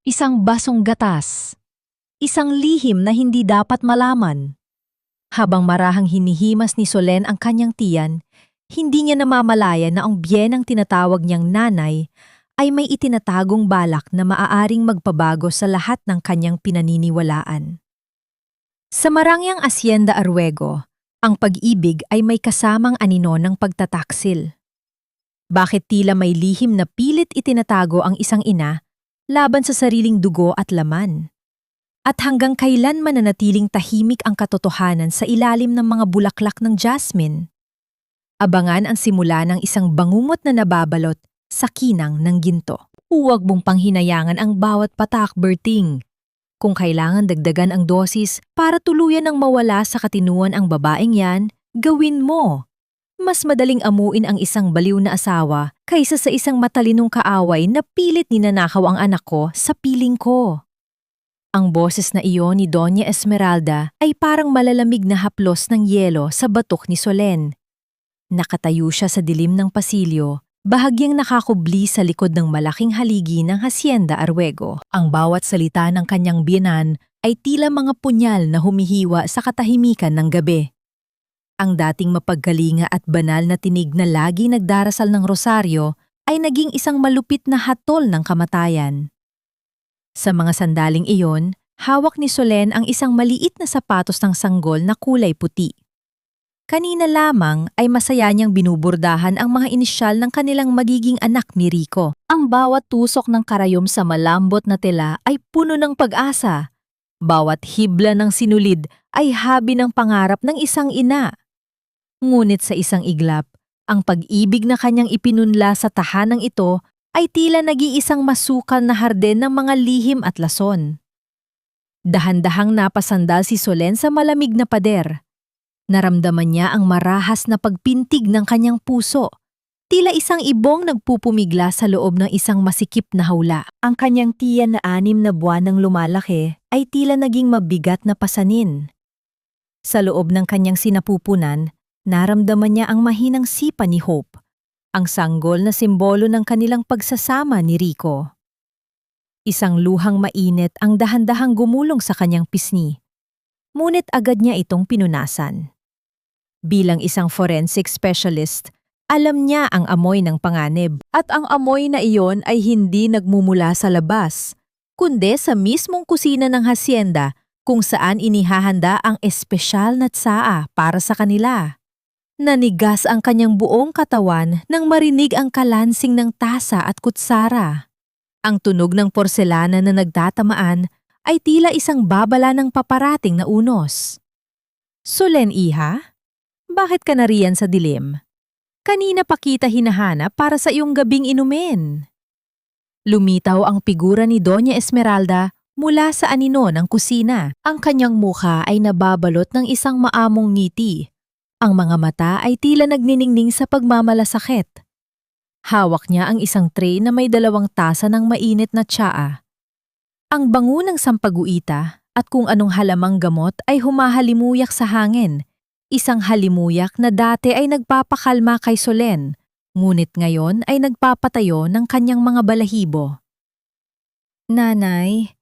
Isang basong gatas. Isang lihim na hindi dapat malaman. Habang marahang hinihimas ni Solen ang kanyang tiyan, hindi niya namamalayan na ang biyenang tinatawag niyang nanay ay may itinatagong balak na maaaring magpabago sa lahat ng kanyang pinaniniwalaan. Sa marangyang Hacienda Arwego, ang pag-ibig ay may kasamang anino ng pagtataksil. Bakit tila may lihim na pilit itinatago ang isang ina laban sa sariling dugo at laman? At hanggang kailan mananatiling tahimik ang katotohanan sa ilalim ng mga bulaklak ng jasmine? Abangan ang simula ng isang bangungot na nababalot sa kinang ng ginto. Huwag mong panghinayangan ang bawat patak, Berting. Kung kailangan dagdagan ang dosis para tuluyan ng mawala sa katinuan ang babaeng yan, gawin mo. Mas madaling amuin ang isang baliw na asawa kaysa sa isang matalinong kaaway na pilit ninanakaw ang anak ko sa piling ko. Ang boses na iyon ni Doña Esmeralda ay parang malalamig na haplos ng yelo sa batok ni Solen. Nakatayo siya sa dilim ng pasilyo, bahagyang nakakubli sa likod ng malaking haligi ng Hacienda Arwego. Ang bawat salita ng kanyang biyenan ay tila mga punyal na humihiwa sa katahimikan ng gabi. Ang dating mapagkalinga at banal na tinig na lagi nagdarasal ng rosaryo ay naging isang malupit na hatol ng kamatayan. Sa mga sandaling iyon, hawak ni Solen ang isang maliit na sapatos ng sanggol na kulay puti. Kanina lamang ay masaya niyang binuburdahan ang mga inisyal ng kanilang magiging anak ni Rico. Ang bawat tusok ng karayom sa malambot na tela ay puno ng pag-asa. Bawat hibla ng sinulid ay habi ng pangarap ng isang ina. Ngunit sa isang iglap, ang pag-ibig na kanyang ipinunla sa tahanang ito ay tila nag-iisang masukal na harden ng mga lihim at lason. Dahan-dahang napasandal si Solen sa malamig na pader. Naramdaman niya ang marahas na pagpintig ng kanyang puso. Tila isang ibong nagpupumigla sa loob ng isang masikip na hawla. Ang kanyang tiyan na 6 na buwan nang lumalaki ay tila naging mabigat na pasanin. Sa loob ng kanyang sinapupunan, naramdaman niya ang mahinang sipa ni Hope, ang sanggol na simbolo ng kanilang pagsasama ni Rico. Isang luhang mainit ang dahan-dahang gumulong sa kanyang pisngi, ngunit agad niya itong pinunasan. Bilang isang forensic specialist, alam niya ang amoy ng panganib, at ang amoy na iyon ay hindi nagmumula sa labas, kundi sa mismong kusina ng hacienda kung saan inihahanda ang espesyal na tsaa para sa kanila. Nanigas ang kanyang buong katawan nang marinig ang kalansing ng tasa at kutsara. Ang tunog ng porselana na nagtatamaan ay tila isang babala ng paparating na unos. Solen, iha? Bakit ka nariyan sa dilim? Kanina pa kita hinahanap para sa iyong gabing inumin. Lumitaw ang figura ni Doña Esmeralda mula sa anino ng kusina. Ang kanyang mukha ay nababalot ng isang maamong ngiti. Ang mga mata ay tila nagniningning sa pagmamalasakit. Hawak niya ang isang tray na may 2 tasa ng mainit na tsaa. Ang bango ng sampaguita at kung anong halamang gamot ay humahalimuyak sa hangin. Isang halimuyak na dati ay nagpapakalma kay Solen, ngunit ngayon ay nagpapatayo ng kanyang mga balahibo. Nanay,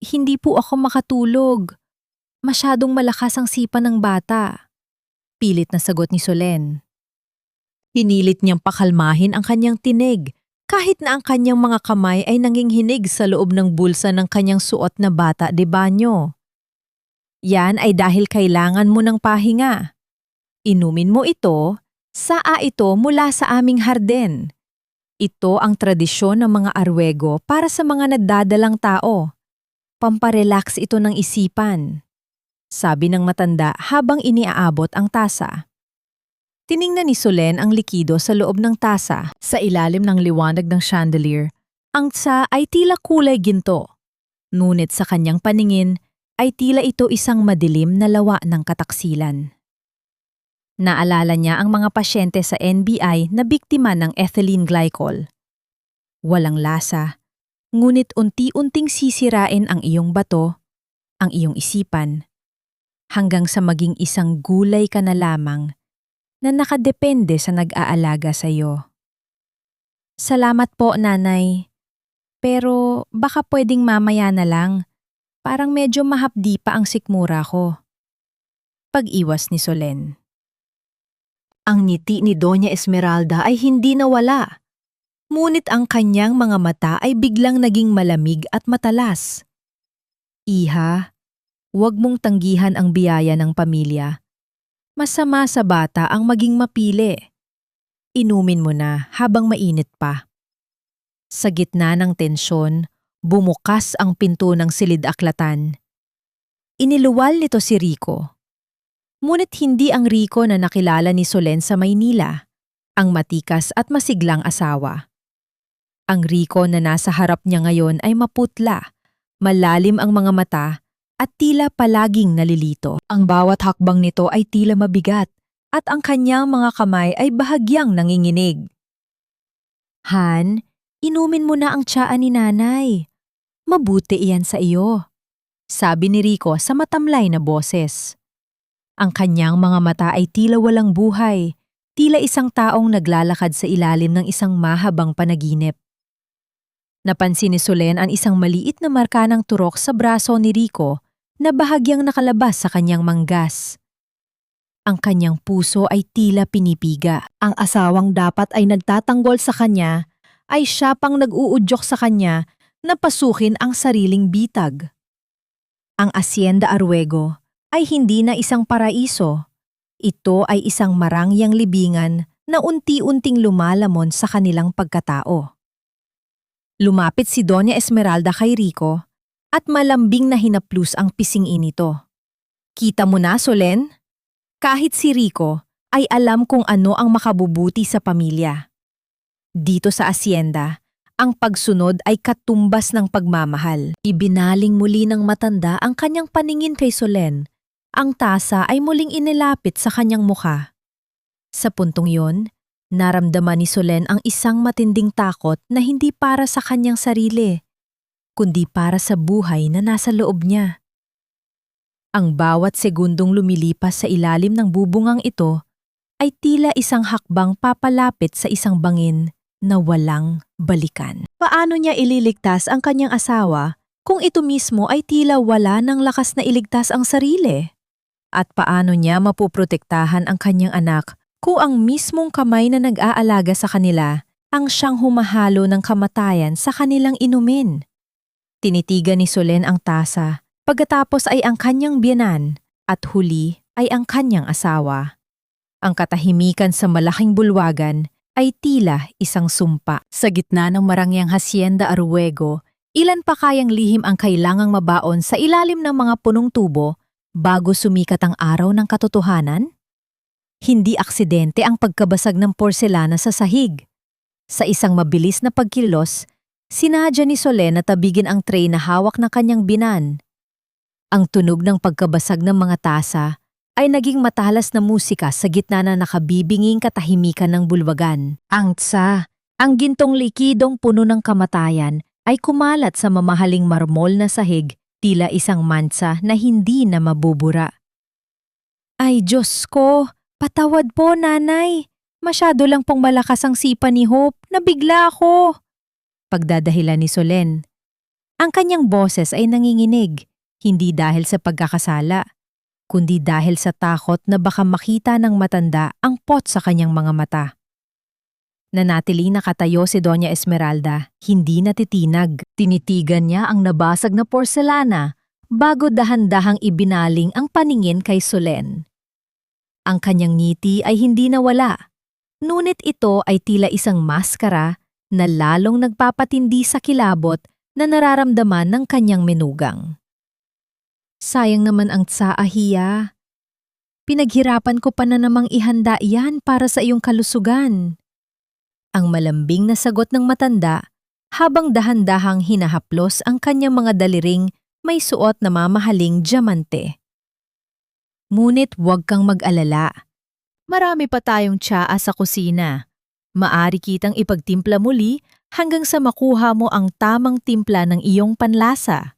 hindi po ako makatulog. Masyadong malakas ang sipa ng bata. Pilit na sagot ni Solen. Pinilit niyang pakalmahin ang kanyang tinig, kahit na ang kanyang mga kamay ay nanginghinig sa loob ng bulsa ng kanyang suot na bata de banyo. Yan ay dahil kailangan mo ng pahinga. Inumin mo ito, saa ito mula sa aming harden. Ito ang tradisyon ng mga Arwego para sa mga nagdadalang tao. Pamparelax ito ng isipan, sabi ng matanda habang iniaabot ang tasa. Tiningnan ni Solen ang likido sa loob ng tasa. Sa ilalim ng liwanag ng chandelier, ang tsa ay tila kulay ginto. Ngunit sa kanyang paningin ay tila ito isang madilim na lawa ng kataksilan. Naalala niya ang mga pasyente sa NBI na biktima ng ethylene glycol. Walang lasa, ngunit unti-unting sisirain ang iyong bato, ang iyong isipan, hanggang sa maging isang gulay ka na lamang na nakadepende sa nag-aalaga sa iyo. Salamat po, nanay. pero baka pwedeng mamaya na lang. Parang medyo mahapdi pa ang sikmura ko. Pag-iwas ni Solen. Ang ngiti ni Doña Esmeralda ay hindi nawala. Ngunit ang kanyang mga mata ay biglang naging malamig at matalas. Iha, huwag mong tanggihan ang biyaya ng pamilya. Masama sa bata ang maging mapili. Inumin mo na habang mainit pa. Sa gitna ng tensyon, bumukas ang pinto ng silid-aklatan. Iniluwal nito si Rico. Ngunit hindi ang Rico na nakilala ni Solen sa Maynila, ang matikas at masiglang asawa. Ang Rico na nasa harap niya ngayon ay maputla, malalim ang mga mata at tila palaging nalilito. Ang bawat hakbang nito ay tila mabigat at ang kanyang mga kamay ay bahagyang nanginginig. Han, inumin mo na ang tsaa ni nanay. Mabuti iyan sa iyo, sabi ni Rico sa matamlay na boses. Ang kanyang mga mata ay tila walang buhay, tila isang taong naglalakad sa ilalim ng isang mahabang panaginip. Napansin ni Solen ang isang maliit na marka ng turok sa braso ni Rico na bahagyang nakalabas sa kanyang manggas. Ang kanyang puso ay tila pinipiga. Ang asawang dapat ay nagtatanggol sa kanya ay siya pang nag-uudyok sa kanya na pasukin ang sariling bitag. Ang Hacienda Aruego ay hindi na isang paraiso. Ito ay isang marangyang libingan na unti-unting lumalamon sa kanilang pagkatao. Lumapit si Doña Esmeralda kay Rico at malambing na hinaplos ang pisingin nito. Kita mo na, Solen? Kahit si Rico ay alam kung ano ang makabubuti sa pamilya. Dito sa asyenda, ang pagsunod ay katumbas ng pagmamahal. Ibinaling muli ng matanda ang kanyang paningin kay Solen. Ang tasa ay muling inilapit sa kanyang mukha. Sa puntong yon, naramdaman ni Solen ang isang matinding takot na hindi para sa kanyang sarili, kundi para sa buhay na nasa loob niya. Ang bawat segundong lumilipas sa ilalim ng bubungang ito ay tila isang hakbang papalapit sa isang bangin na walang balikan. Paano niya ililigtas ang kanyang asawa kung ito mismo ay tila wala ng lakas na iligtas ang sarili? At paano niya mapuprotektahan ang kanyang anak kung ang mismong kamay na nag-aalaga sa kanila ang siyang humahalo ng kamatayan sa kanilang inumin? Tinitigan ni Solen ang tasa, pagkatapos ay ang kanyang biyenan at huli ay ang kanyang asawa. Ang katahimikan sa malaking bulwagan ay tila isang sumpa. Sa gitna ng marangyang Hacienda Aruego, ilan pa kayang lihim ang kailangang mabaon sa ilalim ng mga punong tubo bago sumikat ang araw ng katotohanan? Hindi aksidente ang pagkabasag ng porselana sa sahig. Sa isang mabilis na pagkilos, sinadya ni Solen na tabigin ang tray na hawak ng kanyang binan. Ang tunog ng pagkabasag ng mga tasa ay naging matalas na musika sa gitna na nakabibinging katahimikan ng bulwagan. Ang tsa, ang gintong likidong puno ng kamatayan, ay kumalat sa mamahaling marmol na sahig, tila isang mansa na hindi na mabubura. Ay Diyos ko, patawad po nanay. Masyado lang pong malakas ang sipa ni Hope, nabigla ako. Pagdadahilan ni Solen. Ang kanyang boses ay nanginginig, hindi dahil sa pagkakasala, kundi dahil sa takot na baka makita ng matanda ang pot sa kanyang mga mata. Nanatiling nakatayo si Doña Esmeralda, hindi natitinag. Tinitigan niya ang nabasag na porselana bago dahan-dahang ibinaling ang paningin kay Solen. Ang kanyang ngiti ay hindi nawala, ngunit ito ay tila isang maskara na lalong nagpapatindi sa kilabot na nararamdaman ng kanyang menugang. Sayang naman ang tsaahiya. Pinaghirapan ko pa na namang ihanda iyan para sa iyong kalusugan. Ang malambing na sagot ng matanda habang dahan-dahang hinahaplos ang kanyang mga daliring may suot na mamahaling diamante. Ngunit huwag kang mag-alala. Marami pa tayong tsaa sa kusina. Maari kitang ipagtimpla muli hanggang sa makuha mo ang tamang timpla ng iyong panlasa.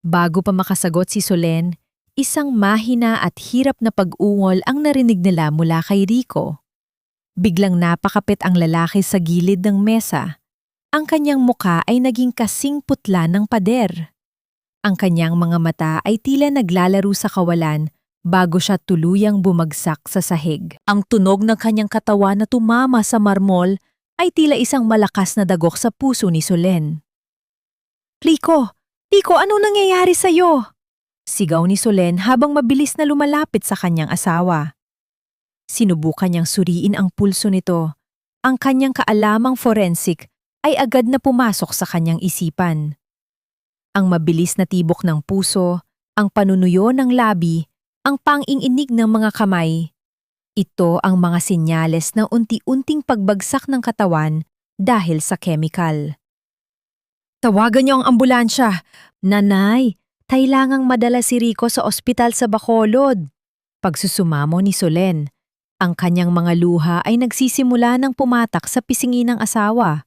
Bago pa makasagot si Solen, isang mahina at hirap na pag-ungol ang narinig nila mula kay Rico. Biglang napakapit ang lalaki sa gilid ng mesa. Ang kanyang muka ay naging kasing putla ng pader. Ang kanyang mga mata ay tila naglalaro sa kawalan bago siya tuluyang bumagsak sa sahig. Ang tunog ng kanyang katawan na tumama sa marmol ay tila isang malakas na dagok sa puso ni Solen. Rico! Rico, ano nangyayari sa'yo? Sigaw ni Solen habang mabilis na lumalapit sa kanyang asawa. Sinubukan niyang suriin ang pulso nito. Ang kanyang kaalamang forensic ay agad na pumasok sa kanyang isipan. Ang mabilis na tibok ng puso, ang panunuyo ng labi, ang pang-inginig ng mga kamay. Ito ang mga senyales ng unti-unting pagbagsak ng katawan dahil sa chemical. Tawagan niyo ang ambulansya. Nanay, kailangang madala si Rico sa ospital sa Bacolod. Pagsusumamo ni Solen, ang kanyang mga luha ay nagsisimula ng pumatak sa pisngi ng asawa.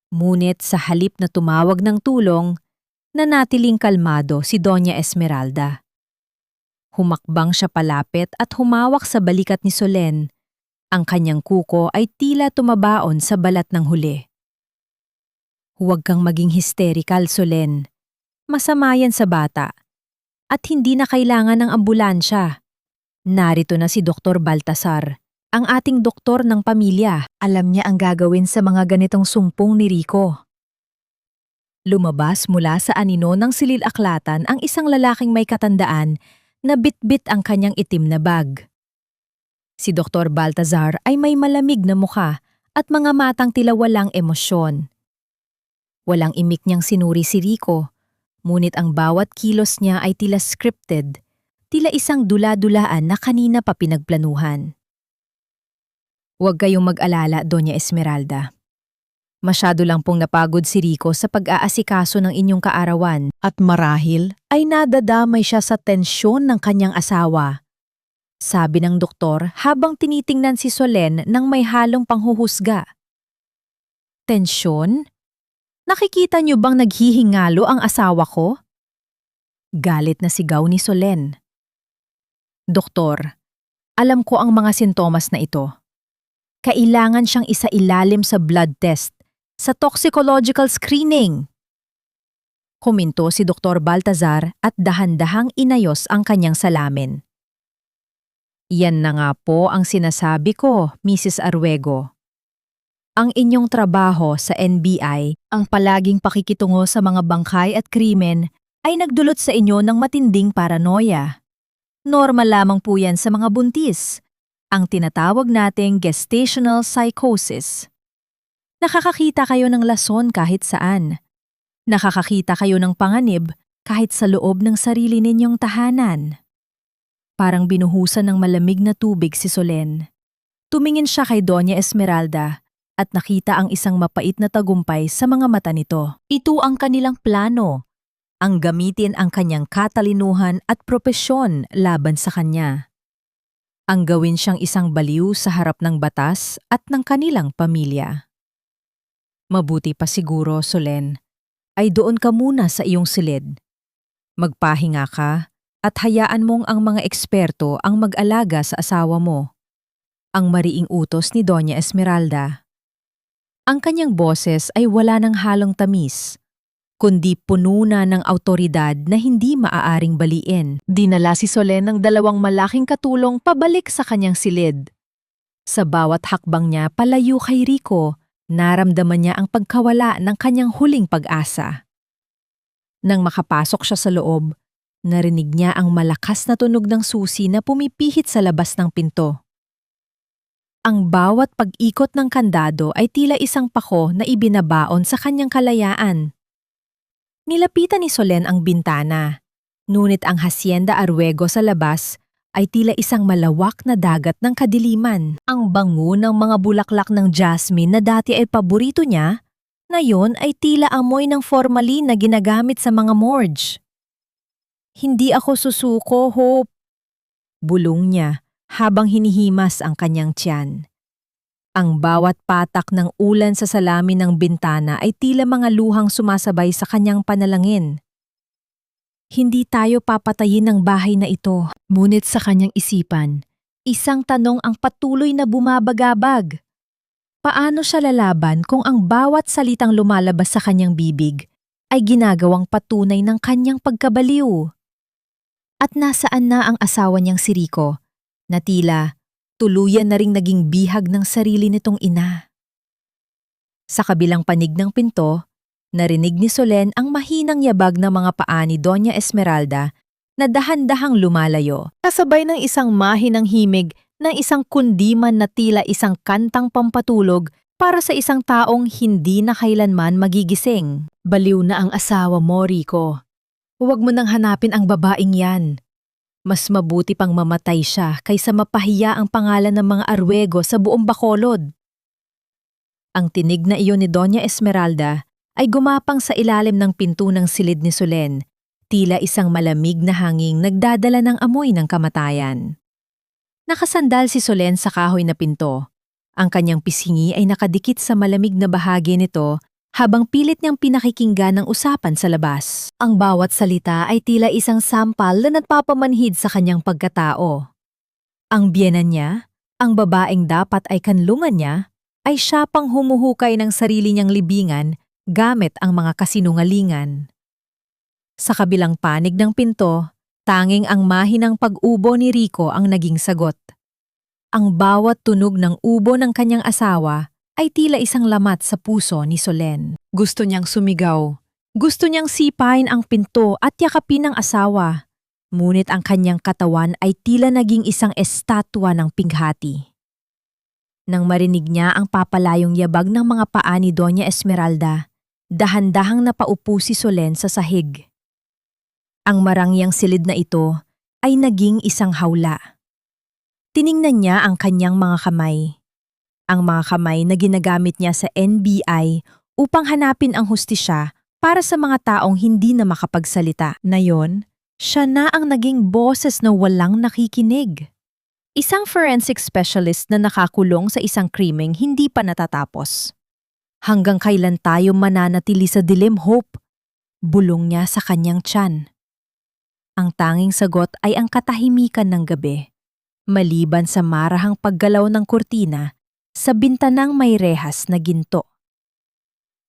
Ngunit sa halip na tumawag ng tulong, nanatiling kalmado si Doña Esmeralda. Humakbang siya palapit at humawak sa balikat ni Solen. Ang kanyang kuko ay tila tumabaon sa balat ng huli. Huwag kang maging hysterical, Solen. Masama yan sa bata. At hindi na kailangan ng ambulansya. Narito na si Dr. Baltasar, ang ating doktor ng pamilya. Alam niya ang gagawin sa mga ganitong sumpong ni Rico. Lumabas mula sa anino ng silid-aklatan ang isang lalaking may katandaan na bitbit ang kanyang itim na bag. Si Dr. Baltasar ay may malamig na mukha at mga matang tila walang emosyon. Walang imik niyang sinuri si Rico, ngunit ang bawat kilos niya ay tila scripted, tila isang dula-dulaan na kanina pa pinagplanuhan. Huwag kayong mag-alala, Doña Esmeralda. Masyado lang pong napagod si Rico sa pag-aasikaso ng inyong kaarawan at marahil ay nadadamay siya sa tensyon ng kanyang asawa. Sabi ng doktor habang tinitingnan si Solen ng may halong panghuhusga. Tensyon? Nakikita niyo bang naghihingalo ang asawa ko? Galit na sigaw ni Solen. Doktor, alam ko ang mga sintomas na ito. Kailangan siyang isailalim sa blood test, sa toxicological screening. Huminto si Dr. Baltasar at dahan-dahang inayos ang kanyang salamin. Yan na nga po ang sinasabi ko, Mrs. Arguego. Ang inyong trabaho sa NBI, ang palaging pakikitungo sa mga bangkay at krimen, ay nagdulot sa inyo ng matinding paranoia. Normal lamang po yan sa mga buntis, ang tinatawag nating gestational psychosis. Nakakakita kayo ng lason kahit saan. Nakakakita kayo ng panganib kahit sa loob ng sarili ninyong tahanan. Parang binuhusan ng malamig na tubig si Solen. Tumingin siya kay Doña Esmeralda at nakita ang isang mapait na tagumpay sa mga mata nito. Ito ang kanilang plano, ang gamitin ang kanyang katalinuhan at propesyon laban sa kanya. Ang gawin siyang isang baliw sa harap ng batas at ng kanilang pamilya. Mabuti pa siguro, Solen, ay doon ka muna sa iyong silid. Magpahinga ka at hayaan mong ang mga eksperto ang mag-alaga sa asawa mo. Ang mariing utos ni Doña Esmeralda. Ang kanyang boses ay wala ng halong tamis, kundi puno na ng awtoridad na hindi maaaring baliin. Dinala si Solen ng dalawang malaking katulong pabalik sa kanyang silid. Sa bawat hakbang niya palayo kay Rico, naramdaman niya ang pagkawala ng kanyang huling pag-asa. Nang makapasok siya sa loob, narinig niya ang malakas na tunog ng susi na pumipihit sa labas ng pinto. Ang bawat pag-ikot ng kandado ay tila isang pako na ibinabaon sa kanyang kalayaan. Nilapitan ni Solen ang bintana, ngunit ang Hacienda Arguego sa labas ay tila isang malawak na dagat ng kadiliman. Ang bango ng mga bulaklak ng jasmine na dati ay paborito niya, ngayon ay tila amoy ng formalin na ginagamit sa mga morgue. Hindi ako susuko, Hope. Bulong niya habang hinihimas ang kanyang tiyan. Ang bawat patak ng ulan sa salamin ng bintana ay tila mga luhang sumasabay sa kanyang panalangin. Hindi tayo papatayin ng bahay na ito. Ngunit sa kanyang isipan, isang tanong ang patuloy na bumabagabag. Paano siya lalaban kung ang bawat salitang lumalabas sa kanyang bibig ay ginagawang patunay ng kanyang pagkabaliw? At nasaan na ang asawa niyang si Rico, na tila tuluyan na ring naging bihag ng sarili nitong ina? Sa kabilang panig ng pinto, narinig ni Solen ang mahinang yabag ng mga paa ni Doña Esmeralda na dahan-dahang lumalayo, kasabay ng isang mahinang himig ng isang kundiman na tila isang kantang pampatulog para sa isang taong hindi na kailanman magigising. Baliw na ang asawa mo, Rico. Huwag mo nang hanapin ang babaeng yan. Mas mabuti pang mamatay siya kaysa mapahiya ang pangalan ng mga Arwego sa buong Bacolod. Ang tinig na iyon ni Doña Esmeralda ay gumapang sa ilalim ng pinto ng silid ni Solen, tila isang malamig na hanging nagdadala ng amoy ng kamatayan. Nakasandal si Solen sa kahoy na pinto. Ang kanyang pisngi ay nakadikit sa malamig na bahagi nito habang pilit niyang pinakikinggan ang usapan sa labas. Ang bawat salita ay tila isang sampal na nagpapamanhid sa kanyang pagkatao. Ang biyenan niya, ang babaeng dapat ay kanlungan niya, ay siya pang humuhukay ng sarili niyang libingan gamit ang mga kasinungalingan. Sa kabilang panig ng pinto, tanging ang mahinang pag-ubo ni Rico ang naging sagot. Ang bawat tunog ng ubo ng kanyang asawa ay tila isang lamat sa puso ni Solen. Gusto niyang sumigaw. Gusto niyang sipain ang pinto at yakapin ang asawa. Ngunit ang kanyang katawan ay tila naging isang estatwa ng pighati. Nang marinig niya ang papalayong yabag ng mga paa ni Doña Esmeralda, dahan-dahang napaupo si Solen sa sahig. Ang marangyang silid na ito ay naging isang hawla. Tiningnan niya ang kanyang mga kamay. Ang mga kamay na ginagamit niya sa NBI upang hanapin ang hustisya para sa mga taong hindi na makapagsalita. Ngayon, siya na ang naging boses na walang nakikinig. Isang forensic specialist na nakakulong sa isang krimeng hindi pa natatapos. Hanggang kailan tayo mananatili sa dilim, Hope? Bulong niya sa kanyang tiyan. Ang tanging sagot ay ang katahimikan ng gabi, maliban sa marahang paggalaw ng kurtina sa bintanang may rehas na ginto.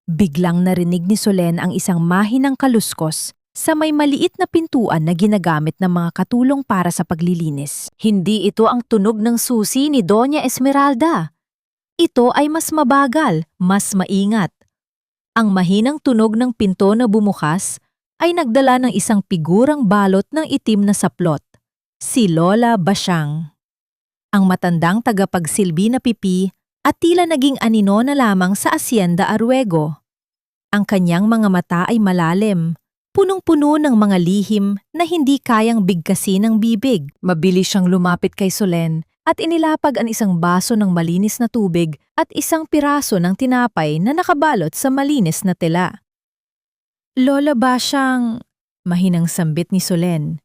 Biglang narinig ni Solen ang isang mahinang kaluskos sa may maliit na pintuan na ginagamit ng mga katulong para sa paglilinis. Hindi ito ang tunog ng susi ni Doña Esmeralda. Ito ay mas mabagal, mas maingat. Ang mahinang tunog ng pinto na bumukas ay nagdala ng isang figurang balot ng itim na saplot, si Lola Basyang. Ang matandang tagapagsilbi na pipi at tila naging anino na lamang sa Hacienda Arwego. Ang kanyang mga mata ay malalim, punong-puno ng mga lihim na hindi kayang bigkasin ng bibig. Mabilis siyang lumapit kay Solen at inilapag ang isang baso ng malinis na tubig at isang piraso ng tinapay na nakabalot sa malinis na tela. Lola Basyang, mahinang sambit ni Solen.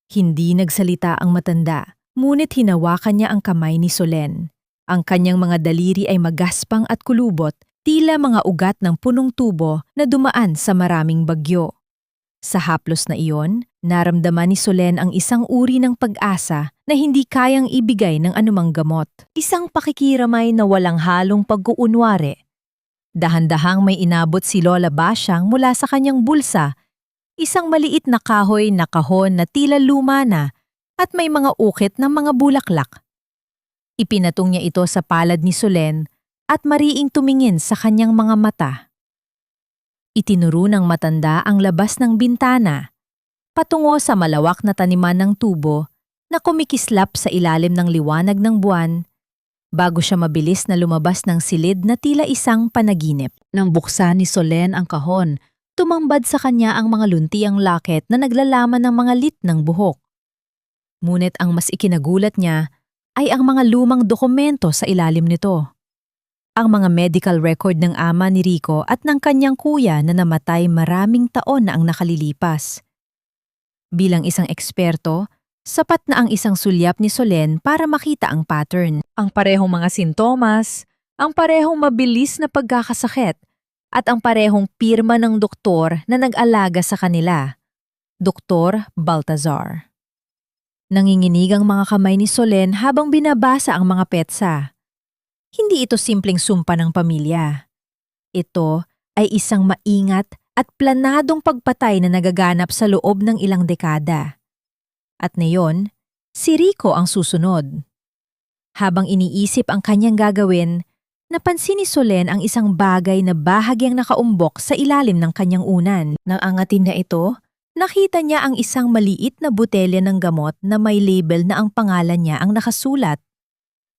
Hindi nagsalita ang matanda, ngunit hinawakan niya ang kamay ni Solen. Ang kanyang mga daliri ay magaspang at kulubot, tila mga ugat ng punong tubo na dumaan sa maraming bagyo. Sa haplos na iyon, naramdaman ni Solen ang isang uri ng pag-asa na hindi kayang ibigay ng anumang gamot. Isang pakikiramay na walang halong pag-uunwari. Dahan-dahang may inabot si Lola Basyang mula sa kanyang bulsa, isang maliit na kahoy na kahon na tila luma na at may mga ukit ng mga bulaklak. Ipinatong niya ito sa palad ni Solen at mariing tumingin sa kanyang mga mata. Itinuro ng matanda ang labas ng bintana, patungo sa malawak na taniman ng tubo na kumikislap sa ilalim ng liwanag ng buwan, bago siya mabilis na lumabas ng silid na tila isang panaginip. Nang buksan ni Solen ang kahon, tumambad sa kanya ang mga luntiang locket na naglalaman ng mga lit ng buhok. Ngunit ang mas ikinagulat niya ay ang mga lumang dokumento sa ilalim nito. Ang mga medical record ng ama ni Rico at ng kanyang kuya na namatay maraming taon na ang nakalilipas. Bilang isang eksperto, sapat na ang isang sulyap ni Solen para makita ang pattern. Ang parehong mga sintomas, ang parehong mabilis na pagkakasakit, at ang parehong pirma ng doktor na nag-alaga sa kanila, Dr. Baltazar. Nanginginig ang mga kamay ni Solen habang binabasa ang mga petsa. Hindi ito simpleng sumpa ng pamilya. Ito ay isang maingat at planadong pagpatay na nagaganap sa loob ng ilang dekada. At ngayon, si Rico ang susunod. Habang iniisip ang kanyang gagawin, napansin ni Solen ang isang bagay na bahagyang nakaumbok sa ilalim ng kanyang unan. Nang angatin na ito, nakita niya ang isang maliit na botelya ng gamot na may label na ang pangalan niya ang nakasulat.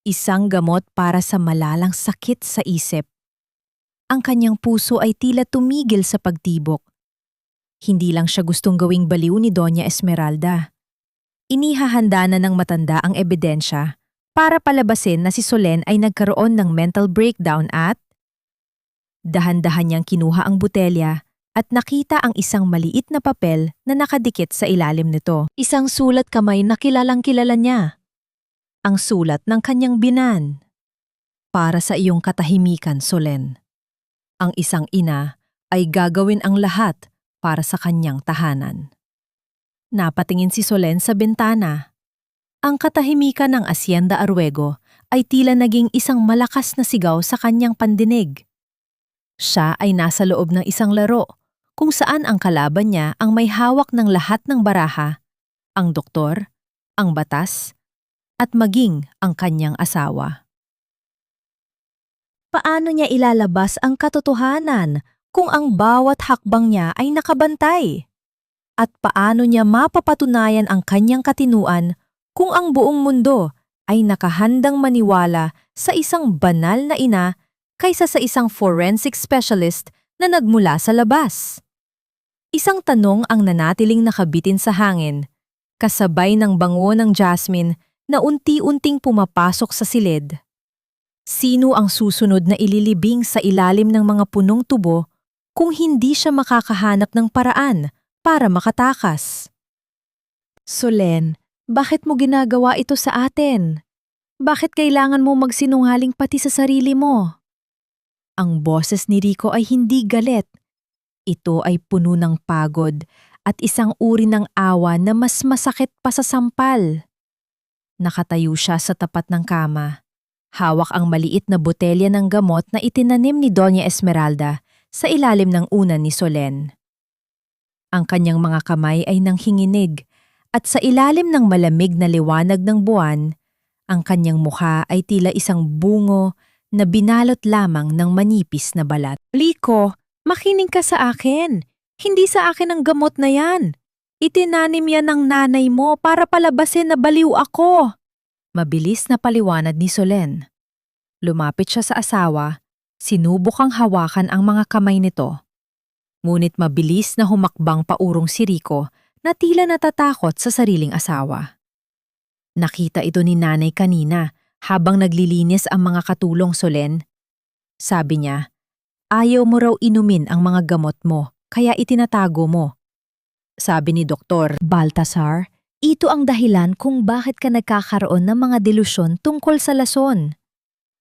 Isang gamot para sa malalang sakit sa isip. Ang kanyang puso ay tila tumigil sa pagtibok. Hindi lang siya gustong gawing baliw ni Doña Esmeralda. Inihahanda na ng matanda ang ebidensya para palabasin na si Solen ay nagkaroon ng mental breakdown at dahan-dahan niyang kinuha ang botelya at nakita ang isang maliit na papel na nakadikit sa ilalim nito. Isang sulat kamay na kilalang-kilala niya. Ang sulat ng kanyang binan. Para sa iyong katahimikan, Solen. Ang isang ina ay gagawin ang lahat para sa kanyang tahanan. Napatingin si Solen sa bintana. Ang katahimikan ng Hacienda Aruego ay tila naging isang malakas na sigaw sa kanyang pandinig. Siya ay nasa loob ng isang laro kung saan ang kalaban niya ang may hawak ng lahat ng baraha, ang doktor, ang batas, at maging ang kanyang asawa. Paano niya ilalabas ang katotohanan kung ang bawat hakbang niya ay nakabantay? At paano niya mapapatunayan ang kanyang katinuan kung ang buong mundo ay nakahandang maniwala sa isang banal na ina kaysa sa isang forensic specialist na nagmula sa labas? Isang tanong ang nanatiling nakabitin sa hangin, kasabay ng bango ng jasmine na unti-unting pumapasok sa silid. Sino ang susunod na ililibing sa ilalim ng mga punong tubo kung hindi siya makakahanap ng paraan para makatakas? Solen, bakit mo ginagawa ito sa atin? Bakit kailangan mo magsinungaling pati sa sarili mo? Ang boses ni Rico ay hindi galit. Ito ay puno ng pagod at isang uri ng awa na mas masakit pa sa sampal. Nakatayo siya sa tapat ng kama. Hawak ang maliit na botelya ng gamot na itinanim ni Doña Esmeralda sa ilalim ng unan ni Solen. Ang kanyang mga kamay ay nanghinginig at sa ilalim ng malamig na liwanag ng buwan, ang kanyang mukha ay tila isang bungo na binalot lamang ng manipis na balat. Rico, makinig ka sa akin. Hindi sa akin ang gamot na yan. Itinanim yan ng nanay mo para palabasin na baliw ako. Mabilis na paliwanag ni Solen. Lumapit siya sa asawa, sinubok ang hawakan ang mga kamay nito. Ngunit mabilis na humakbang paurong si Rico na tila natatakot sa sariling asawa. Nakita ito ni nanay kanina habang naglilinis ang mga katulong, Solen. Sabi niya, ayaw mo raw inumin ang mga gamot mo kaya itinatago mo. Sabi ni Dr. Baltasar, ito ang dahilan kung bakit ka nagkakaroon ng mga delusyon tungkol sa lason.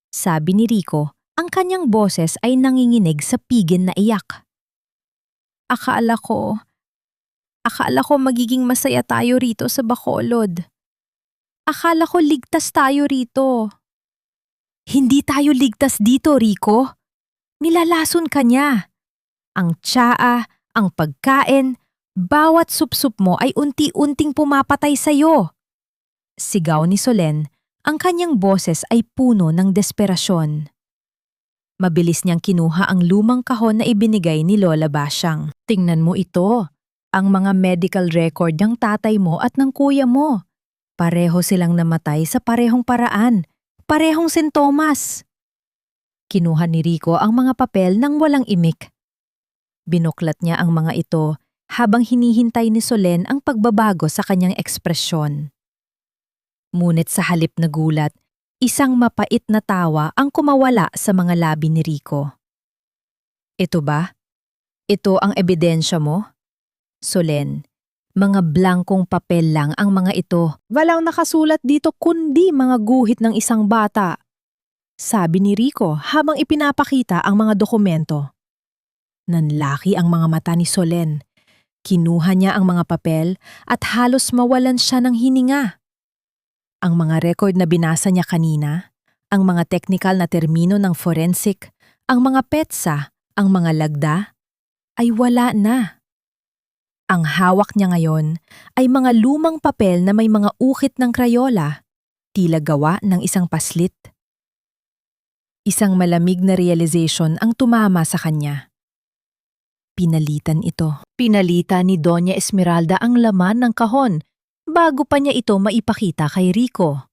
Sabi ni Rico, ang kanyang boses ay nanginginig sa pigin na iyak. Akala ko magiging masaya tayo rito sa Bacolod. Akala ko ligtas tayo rito. Hindi tayo ligtas dito, Rico. Nilalason ka niya. Ang tsaa, ang pagkain, bawat supsup mo ay unti-unting pumapatay sa'yo. Sigaw ni Solen, ang kanyang boses ay puno ng desperasyon. Mabilis niyang kinuha ang lumang kahon na ibinigay ni Lola Basyang. Tingnan mo ito, ang mga medical record ng tatay mo at ng kuya mo. Pareho silang namatay sa parehong paraan, parehong sintomas. Kinuha ni Rico ang mga papel nang walang imik. Binuklat niya ang mga ito habang hinihintay ni Solen ang pagbabago sa kanyang ekspresyon. Ngunit sa halip na gulat, isang mapait na tawa ang kumawala sa mga labi ni Rico. Ito ba? Ito ang ebidensya mo? Solen, mga blankong papel lang ang mga ito. Walang nakasulat dito kundi mga guhit ng isang bata. Sabi ni Rico habang ipinapakita ang mga dokumento. Nanlaki ang mga mata ni Solen. Kinuha niya ang mga papel at halos mawalan siya ng hininga. Ang mga record na binasa niya kanina, Ang mga teknikal na termino ng forensic, ang mga petsa, ang mga lagda, ay wala na. Ang hawak niya ngayon ay mga lumang papel na may mga ukit ng Crayola, tila gawa ng isang paslit. Isang malamig na realization ang tumama sa kanya. Pinalitan ito. Pinalitan ni Doña Esmeralda ang laman ng kahon bago pa niya ito maipakita kay Rico.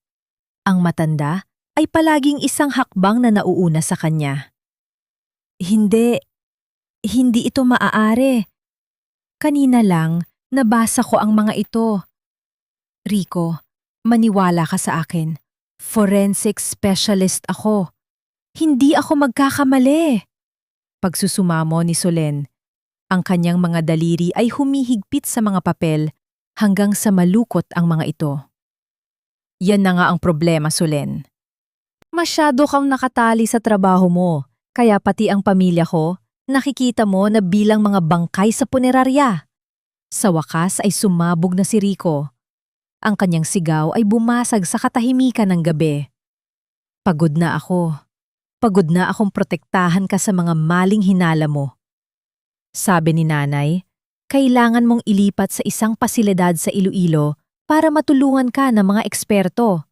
Ang matanda ay palaging isang hakbang na nauuna sa kanya. Hindi ito maaari. Kanina lang, nabasa ko ang mga ito. Rico, maniwala ka sa akin. Forensic specialist ako. Hindi ako magkakamali. Pagsusumamo ni Solen, ang kanyang mga daliri ay humihigpit sa mga papel hanggang sa malukot ang mga ito. Yan na nga ang problema, Solen. Masyado kang nakatali sa trabaho mo, kaya pati ang pamilya ko, nakikita mo na bilang mga bangkay sa punerarya. Sa wakas ay sumabog na si Rico. Ang kanyang sigaw ay bumasag sa katahimikan ng gabi. Pagod na ako. Pagod na akong protektahan ka sa mga maling hinala mo. Sabi ni nanay, kailangan mong ilipat sa isang pasilidad sa Iloilo para matulungan ka ng mga eksperto.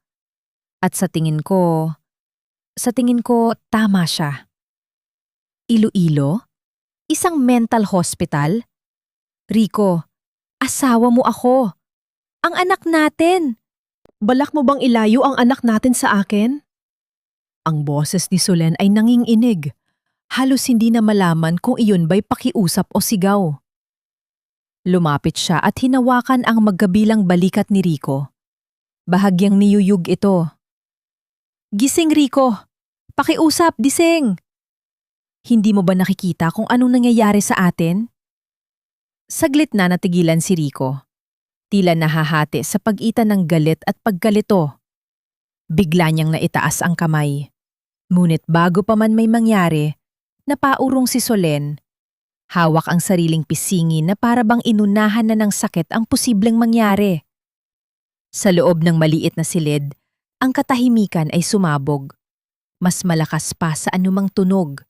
At sa tingin ko tama siya. Iloilo? Isang mental hospital? Rico, asawa mo ako. Ang anak natin. Balak mo bang ilayo ang anak natin sa akin? Ang boses ni Solen ay nanginginig. Halos hindi na malaman kung iyon ba'y pakiusap o sigaw. Lumapit siya at hinawakan ang magkabilang balikat ni Rico. Bahagyang niyuyug ito. Gising, Rico! Pakiusap, gising! Hindi mo ba nakikita kung anong nangyayari sa atin? Saglit na natigilan si Rico. Tila nahahati sa pagitan ng galit at paggalito. Bigla niyang naitaas ang kamay. Ngunit bago pa man may mangyari, napaurong si Solen. Hawak ang sariling pisingi na para bang inunahan na ng sakit ang posibleng mangyari. Sa loob ng maliit na silid, ang katahimikan ay sumabog. Mas malakas pa sa anumang tunog.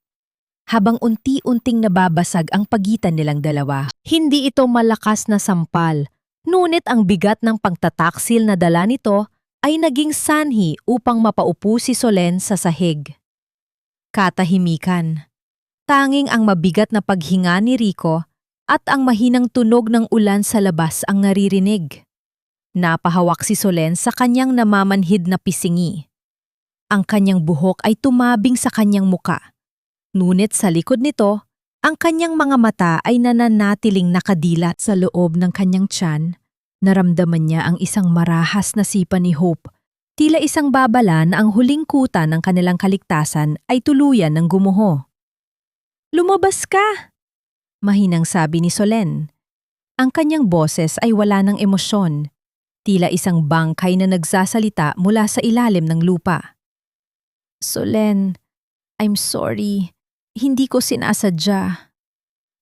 Habang unti-unting nababasag ang pagitan nilang dalawa. Hindi ito malakas na sampal, ngunit ang bigat ng pagtataksil na dala nito ay naging sanhi upang mapaupo si Solen sa sahig. Katahimikan. Tanging ang mabigat na paghinga ni Rico at ang mahinang tunog ng ulan sa labas ang naririnig. Napahawak si Solen sa kanyang namamanhid na pisingi. Ang kanyang buhok ay tumabing sa kanyang muka. Ngunit sa likod nito, ang kanyang mga mata ay nananatiling nakadilat sa loob ng kanyang tiyan. Naramdaman niya ang isang marahas na sipa ni Hope. Tila isang babala na ang huling kuta ng kanilang kaligtasan ay tuluyan ng gumuho. Lumabas ka! Mahinang sabi ni Solen. Ang kanyang boses ay wala ng emosyon. Tila isang bangkay na nagsasalita mula sa ilalim ng lupa. Solen, I'm sorry. Hindi ko sinasadya.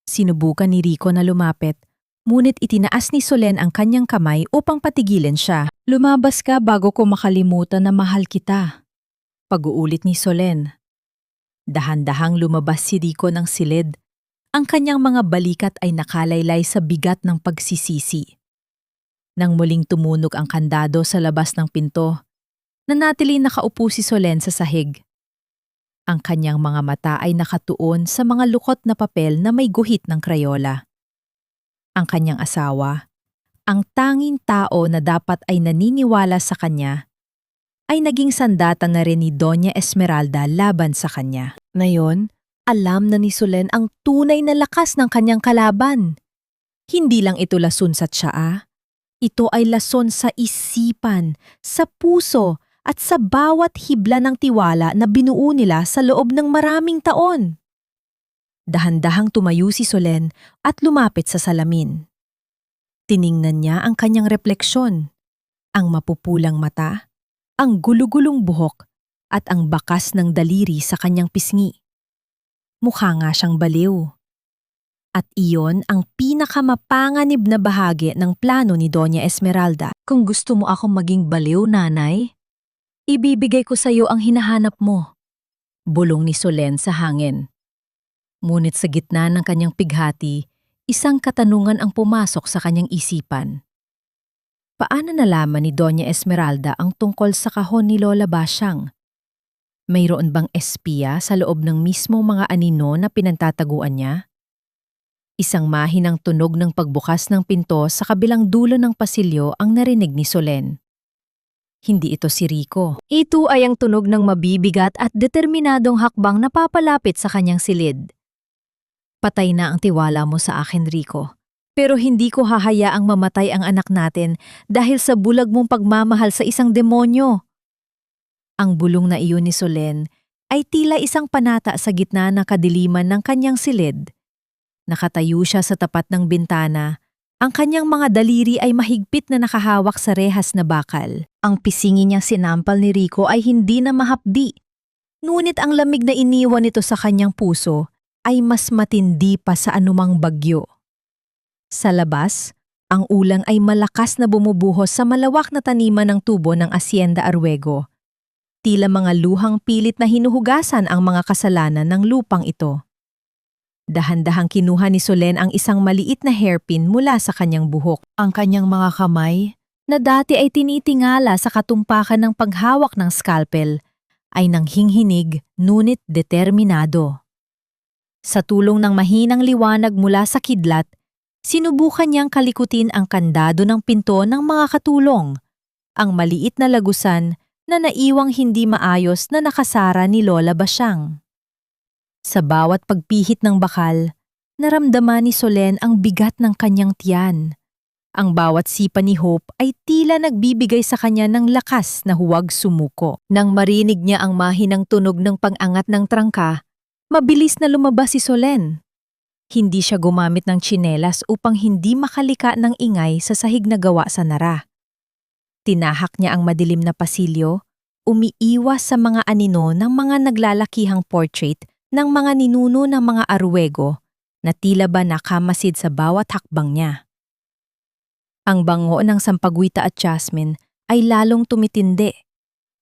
Sinubukan ni Rico na lumapit, ngunit itinaas ni Solen ang kanyang kamay upang patigilin siya. Lumabas ka bago ko makalimutan na mahal kita. Pag-uulit ni Solen. Dahan-dahang lumabas si Rico ng silid. Ang kanyang mga balikat ay nakalaylay sa bigat ng pagsisisi. Nang muling tumunog ang kandado sa labas ng pinto, nanatili nakaupo si Solen sa sahig. Ang kanyang mga mata ay nakatuon sa mga lukot na papel na may guhit ng Crayola. Ang kanyang asawa, ang tanging tao na dapat ay naniniwala sa kanya, ay naging sandata na rin ni Doña Esmeralda laban sa kanya. Ngayon, alam na ni Solen ang tunay na lakas ng kanyang kalaban. Hindi lang ito lason sa tsaa. Ito ay lason sa isipan, sa puso, at sa bawat hibla ng tiwala na binuo nila sa loob ng maraming taon. Dahan-dahang tumayo si Solen at lumapit sa salamin. Tiningnan niya ang kanyang refleksyon, ang mapupulang mata, ang gulugulong buhok, at ang bakas ng daliri sa kanyang pisngi. Mukha nga siyang baliw. At iyon ang pinakamapanganib na bahagi ng plano ni Doña Esmeralda. Kung gusto mo akong maging baliw, nanay, Ibibigay ko sa iyo ang hinahanap mo. Bulong ni Solen sa hangin. Ngunit sa gitna ng kanyang pighati, isang katanungan ang pumasok sa kanyang isipan. Paano nalaman ni Doña Esmeralda ang tungkol sa kahon ni Lola Basyang? Mayroon bang espiya sa loob ng mismong mga anino na pinagtataguan niya? Isang mahinang tunog ng pagbukas ng pinto sa kabilang dulo ng pasilyo ang narinig ni Solen. Hindi ito si Rico. Ito ay ang tunog ng mabibigat at determinadong hakbang na papalapit sa kanyang silid. Patay na ang tiwala mo sa akin, Rico. Pero hindi ko hahayaang mamatay ang anak natin dahil sa bulag mong pagmamahal sa isang demonyo. Ang bulong na iyon ni Solen ay tila isang panata sa gitna ng kadiliman ng kanyang silid. Nakatayo siya sa tapat ng bintana. Ang kanyang mga daliri ay mahigpit na nakahawak sa rehas na bakal. Ang pisingi niyang sinampal ni Rico ay hindi na mahapdi. Ngunit ang lamig na iniwan nito sa kanyang puso ay mas matindi pa sa anumang bagyo. Sa labas, ang ulan ay malakas na bumubuhos sa malawak na taniman ng tubo ng Hacienda Aruego. Tila mga luhang pilit na hinuhugasan ang mga kasalanan ng lupang ito. Dahan-dahang kinuha ni Solen ang isang maliit na hairpin mula sa kanyang buhok. Ang kanyang mga kamay, na dati ay tinitingala sa katumpakan ng paghawak ng scalpel, ay nanghinghinig ngunit determinado. Sa tulong ng mahinang liwanag mula sa kidlat, sinubukan niyang kalikutin ang kandado ng pinto ng mga katulong, ang maliit na lagusan na naiwang hindi maayos na nakasara ni Lola Basyang. Sa bawat pagpihit ng bakal, naramdaman ni Solen ang bigat ng kanyang tiyan. Ang bawat sipa ni Hope ay tila nagbibigay sa kanya ng lakas na huwag sumuko. Nang marinig niya ang mahinang tunog ng pang-angat ng trangka, mabilis na lumabas si Solen. Hindi siya gumamit ng tsinelas upang hindi makalika ng ingay sa sahig na gawa sa nara. Tinahak niya ang madilim na pasilyo, umiiwas sa mga anino ng mga naglalakihang portrait ng mga ninuno ng mga Aruego na tila ba nakamasid sa bawat hakbang niya. Ang bango ng sampagwita at jasmine ay lalong tumitindi.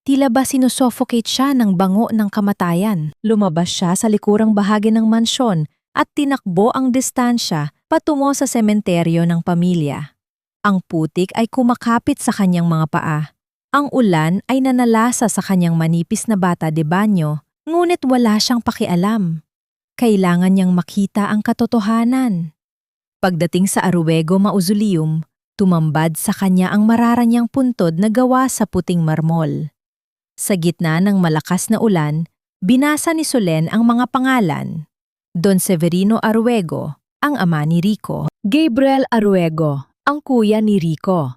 Tila ba sinusuffocate siya ng bango ng kamatayan. Lumabas siya sa likurang bahagi ng mansyon at tinakbo ang distansya patungo sa sementeryo ng pamilya. Ang putik ay kumakapit sa kanyang mga paa. Ang ulan ay nanalasa sa kanyang manipis na bata de banyo, ngunit wala siyang pakialam. Kailangan niyang makita ang katotohanan. Pagdating sa Aruego Mausoleum, tumambad sa kanya ang mararanyang puntod na gawa sa puting marmol. Sa gitna ng malakas na ulan, binasa ni Solen ang mga pangalan. Don Severino Aruego, ang ama ni Rico. Gabriel Aruego, ang kuya ni Rico.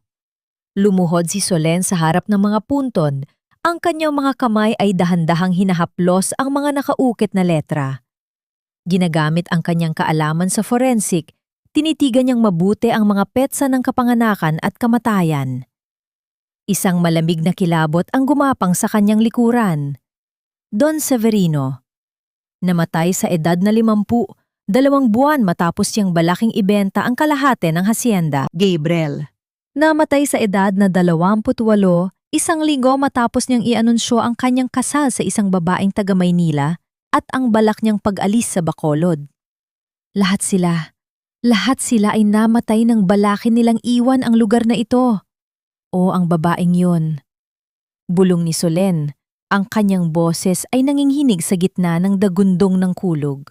Lumuhod si Solen sa harap ng mga puntod. Ang kanyang mga kamay ay dahan-dahang hinahaplos ang mga nakaukit na letra. Ginagamit ang kanyang kaalaman sa forensic, tinitigan niyang mabuti ang mga petsa ng kapanganakan at kamatayan. Isang malamig na kilabot ang gumapang sa kanyang likuran. Don Severino. Namatay sa edad na 50, 2 buwan matapos niyang balaking ibenta ang kalahati ng hacienda. Gabriel. Namatay sa edad na 28, 1 linggo matapos niyang ianunsyo ang kanyang kasal sa isang babaeng taga Maynila at ang balak niyang pag-alis sa Bacolod. Lahat sila ay namatay ng balakin nilang iwan ang lugar na ito. O ang babaeng yun. Bulong ni Solen, ang kanyang boses ay nanginghinig sa gitna ng dagundong ng kulog.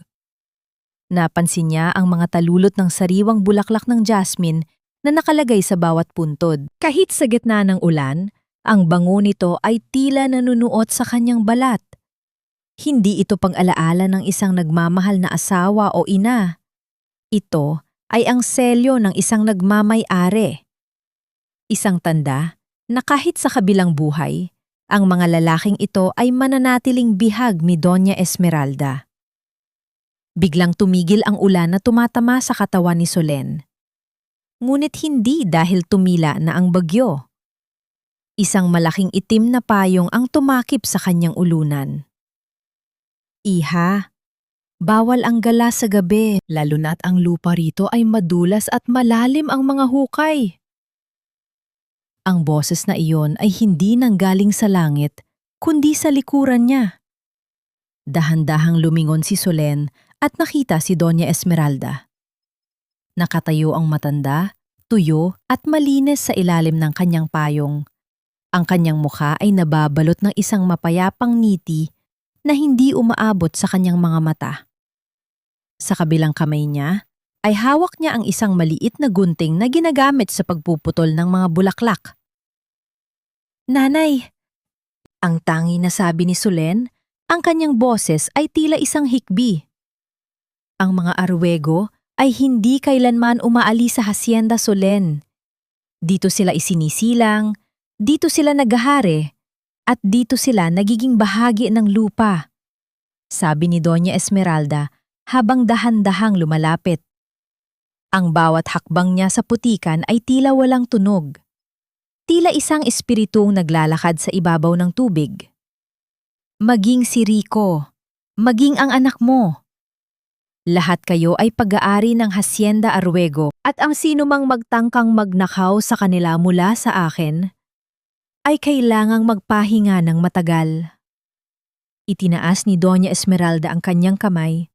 Napansin niya ang mga talulot ng sariwang bulaklak ng jasmine na nakalagay sa bawat puntod. Kahit sa gitna ng ulan, ang bango nito ay tila nanunuot sa kanyang balat. Hindi ito pang-alaala ng isang nagmamahal na asawa o ina. Ito ay ang selyo ng isang nagmamay-ari. Isang tanda na kahit sa kabilang buhay, ang mga lalaking ito ay mananatiling bihag ni Doña Esmeralda. Biglang tumigil ang ulan na tumatama sa katawan ni Solen. Ngunit hindi dahil tumila na ang bagyo. Isang malaking itim na payong ang tumakip sa kanyang ulunan. Iha, bawal ang gala sa gabi, lalo na't ang lupa rito ay madulas at malalim ang mga hukay. Ang boses na iyon ay hindi nanggaling sa langit, kundi sa likuran niya. Dahan-dahang lumingon si Solen at nakita si Doña Esmeralda. Nakatayo ang matanda, tuyo at malinis sa ilalim ng kanyang payong. Ang kanyang mukha ay nababalot ng isang mapayapang ngiti na hindi umaabot sa kanyang mga mata. Sa kabilang kamay niya ay hawak niya ang isang maliit na gunting na ginagamit sa pagpuputol ng mga bulaklak. "Nanay!" Ang tangi na sabi ni Solen, ang kanyang boses ay tila isang hikbi. Ang mga Aruego ay hindi kailanman umaalis sa Hacienda Solen. Dito sila isinisilang, dito sila naghahari, at dito sila nagiging bahagi ng lupa. Sabi ni Doña Esmeralda habang dahan-dahang lumalapit. Ang bawat hakbang niya sa putikan ay tila walang tunog. Tila isang espiritong naglalakad sa ibabaw ng tubig. Maging si Rico, maging ang anak mo. Lahat kayo ay pag-aari ng Hacienda Aruego at ang sinumang magtangkang magnakaw sa kanila mula sa akin ay kailangang magpahinga ng matagal. Itinaas ni Doña Esmeralda ang kanyang kamay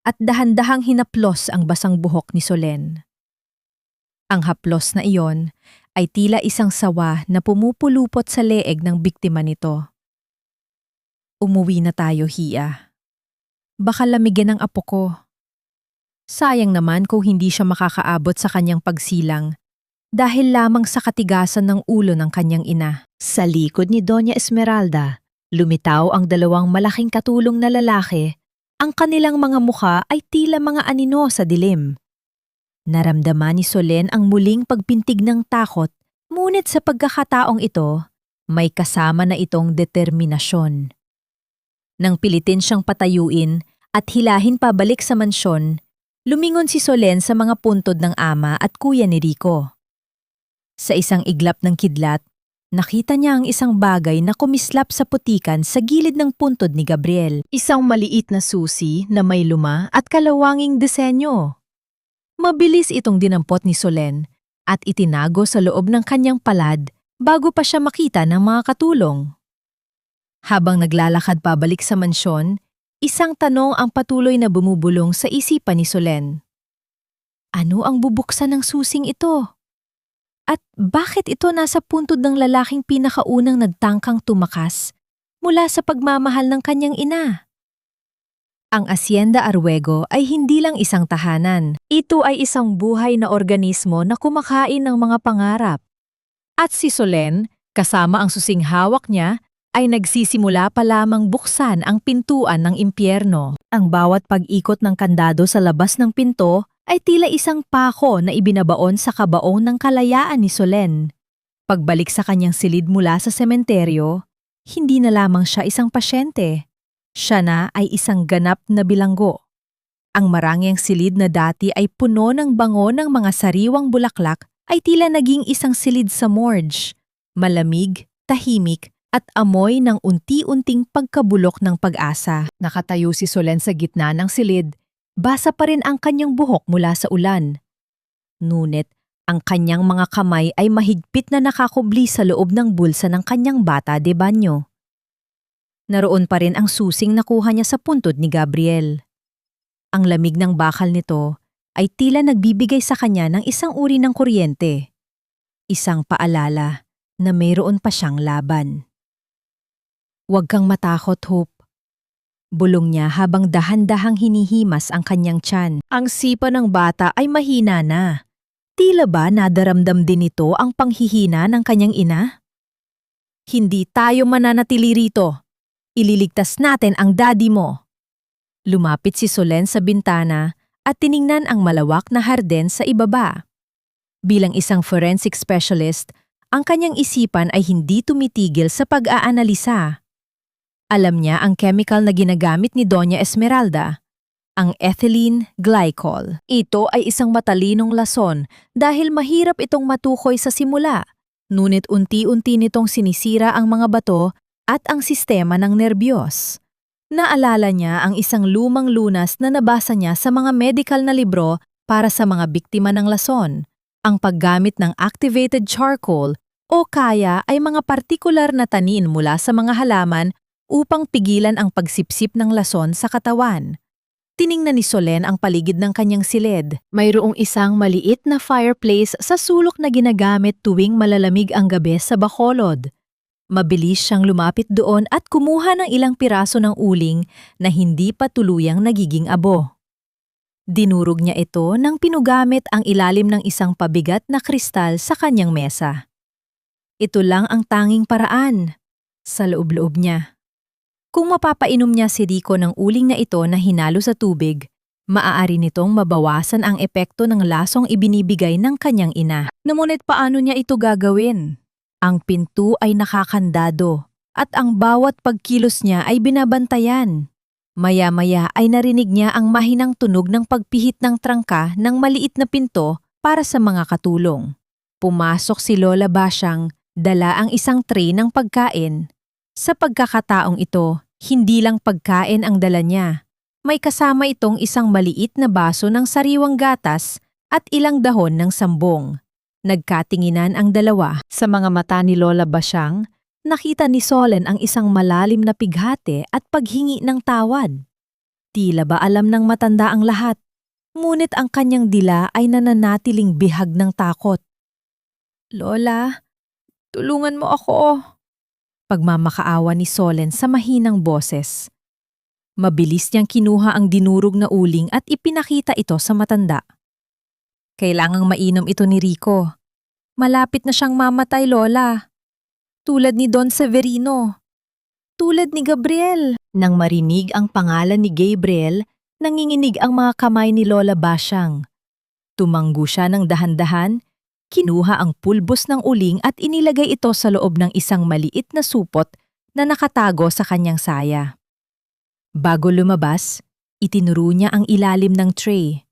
at dahan-dahang hinaplos ang basang buhok ni Solen. Ang haplos na iyon ay tila isang sawa na pumupulupot sa leeg ng biktima nito. Umuwi na tayo, Hia. Baka lamigin ang apo ko. Sayang naman kung hindi siya makakaabot sa kanyang pagsilang dahil lamang sa katigasan ng ulo ng kanyang ina. Sa likod ni Doña Esmeralda, lumitaw ang dalawang malaking katulong na lalaki. Ang kanilang mga mukha ay tila mga anino sa dilim. Naramdaman ni Solen ang muling pagpintig ng takot, ngunit sa pagkakataong ito, may kasama na itong determinasyon. Nang pilitin siyang patayuin at hilahin pabalik sa mansyon, lumingon si Solen sa mga puntod ng ama at kuya ni Rico. Sa isang iglap ng kidlat, nakita niya ang isang bagay na kumislap sa putikan sa gilid ng puntod ni Gabriel. Isang maliit na susi na may luma at kalawanging disenyo. Mabilis itong dinampot ni Solen at itinago sa loob ng kanyang palad bago pa siya makita ng mga katulong. Habang naglalakad pabalik sa mansyon, isang tanong ang patuloy na bumubulong sa isipan ni Solen. Ano ang bubuksan ng susing ito? At bakit ito nasa puntod ng lalaking pinakaunang nagtangkang tumakas mula sa pagmamahal ng kanyang ina? Ang Hacienda Aruego ay hindi lang isang tahanan. Ito ay isang buhay na organismo na kumakain ng mga pangarap. At si Solen, kasama ang susing hawak niya, ay nagsisimula pa lamang buksan ang pintuan ng impyerno. Ang bawat pag-ikot ng kandado sa labas ng pinto ay tila isang pako na ibinabaon sa kabaong ng kalayaan ni Solen. Pagbalik sa kanyang silid mula sa sementeryo, hindi na lamang siya isang pasyente. Siya na ay isang ganap na bilanggo. Ang marangyang silid na dati ay puno ng bango ng mga sariwang bulaklak ay tila naging isang silid sa morgue. Malamig, tahimik, at amoy ng unti-unting pagkabulok ng pag-asa. Nakatayo si Solen sa gitna ng silid, basa pa rin ang kanyang buhok mula sa ulan. Ngunit, ang kanyang mga kamay ay mahigpit na nakakubli sa loob ng bulsa ng kanyang bata de banyo. Naroon pa rin ang susing nakuha niya sa puntod ni Gabriel. Ang lamig ng bakal nito ay tila nagbibigay sa kanya ng isang uri ng kuryente. Isang paalala na mayroon pa siyang laban. Huwag kang matakot, Hope. Bulong niya habang dahan-dahang hinihimas ang kanyang tiyan. Ang sipa ng bata ay mahina na. Tila ba nadaramdam din ito ang panghihina ng kanyang ina? Hindi tayo mananatili rito. Ililigtas natin ang daddy mo. Lumapit si Solen sa bintana at tiningnan ang malawak na harden sa ibaba. Bilang isang forensic specialist, ang kanyang isipan ay hindi tumitigil sa pag-aanalisa. Alam niya ang chemical na ginagamit ni Doña Esmeralda, ang ethylene glycol. Ito ay isang matalinong lason dahil mahirap itong matukoy sa simula, ngunit unti-unti nitong sinisira ang mga bato at ang sistema ng nerbiyos. Naalala niya ang isang lumang lunas na nabasa niya sa mga medical na libro para sa mga biktima ng lason, ang paggamit ng activated charcoal o kaya ay mga partikular na tanin mula sa mga halaman upang pigilan ang pagsipsip ng lason sa katawan. Tiningnan ni Solen ang paligid ng kanyang silid. Mayroong isang maliit na fireplace sa sulok na ginagamit tuwing malalamig ang gabi sa Bacolod. Mabilis siyang lumapit doon at kumuha ng ilang piraso ng uling na hindi pa tuluyang nagiging abo. Dinurog niya ito nang pinugamit ang ilalim ng isang pabigat na kristal sa kanyang mesa. Ito lang ang tanging paraan, sa loob-loob niya. Kung mapapainom niya si Rico ng uling na ito na hinalo sa tubig, maaari nitong mabawasan ang epekto ng lasong ibinibigay ng kanyang ina. Ngunit paano niya ito gagawin? Ang pinto ay nakakandado at ang bawat pagkilos niya ay binabantayan. Maya-maya ay narinig niya ang mahinang tunog ng pagpihit ng trangka ng maliit na pinto para sa mga katulong. Pumasok si Lola Basyang, dala ang isang tray ng pagkain. Sa pagkakataong ito, hindi lang pagkain ang dala niya. May kasama itong isang maliit na baso ng sariwang gatas at ilang dahon ng sambong. Nagkatinginan ang dalawa. Sa mga mata ni Lola Basyang, nakita ni Solen ang isang malalim na pighati at paghingi ng tawad. Tila ba alam ng matanda ang lahat, ngunit ang kanyang dila ay nananatiling bihag ng takot. Lola, tulungan mo ako. Pagmamakaawa ni Solen sa mahinang boses. Mabilis niyang kinuha ang dinurog na uling at ipinakita ito sa matanda. Kailangang mainom ito ni Rico. Malapit na siyang mamatay, Lola. Tulad ni Don Severino. Tulad ni Gabriel. Nang marinig ang pangalan ni Gabriel, nanginginig ang mga kamay ni Lola Basyang. Tumanggo siya ng dahan-dahan, kinuha ang pulbos ng uling at inilagay ito sa loob ng isang maliit na supot na nakatago sa kanyang saya. Bago lumabas, itinuro niya ang ilalim ng tray.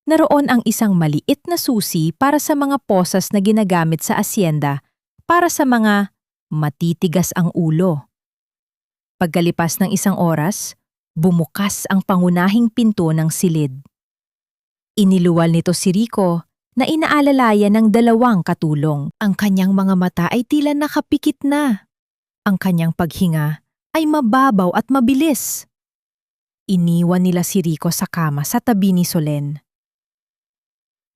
Naroon ang isang maliit na susi para sa mga posas na ginagamit sa asyenda para sa mga matitigas ang ulo. Pagkalipas ng isang oras, bumukas ang pangunahing pinto ng silid. Iniluwal nito si Rico na inaalalayan ng dalawang katulong. Ang kanyang mga mata ay tila nakapikit na. Ang kanyang paghinga ay mababaw at mabilis. Iniwan nila si Rico sa kama sa tabi ni Solen.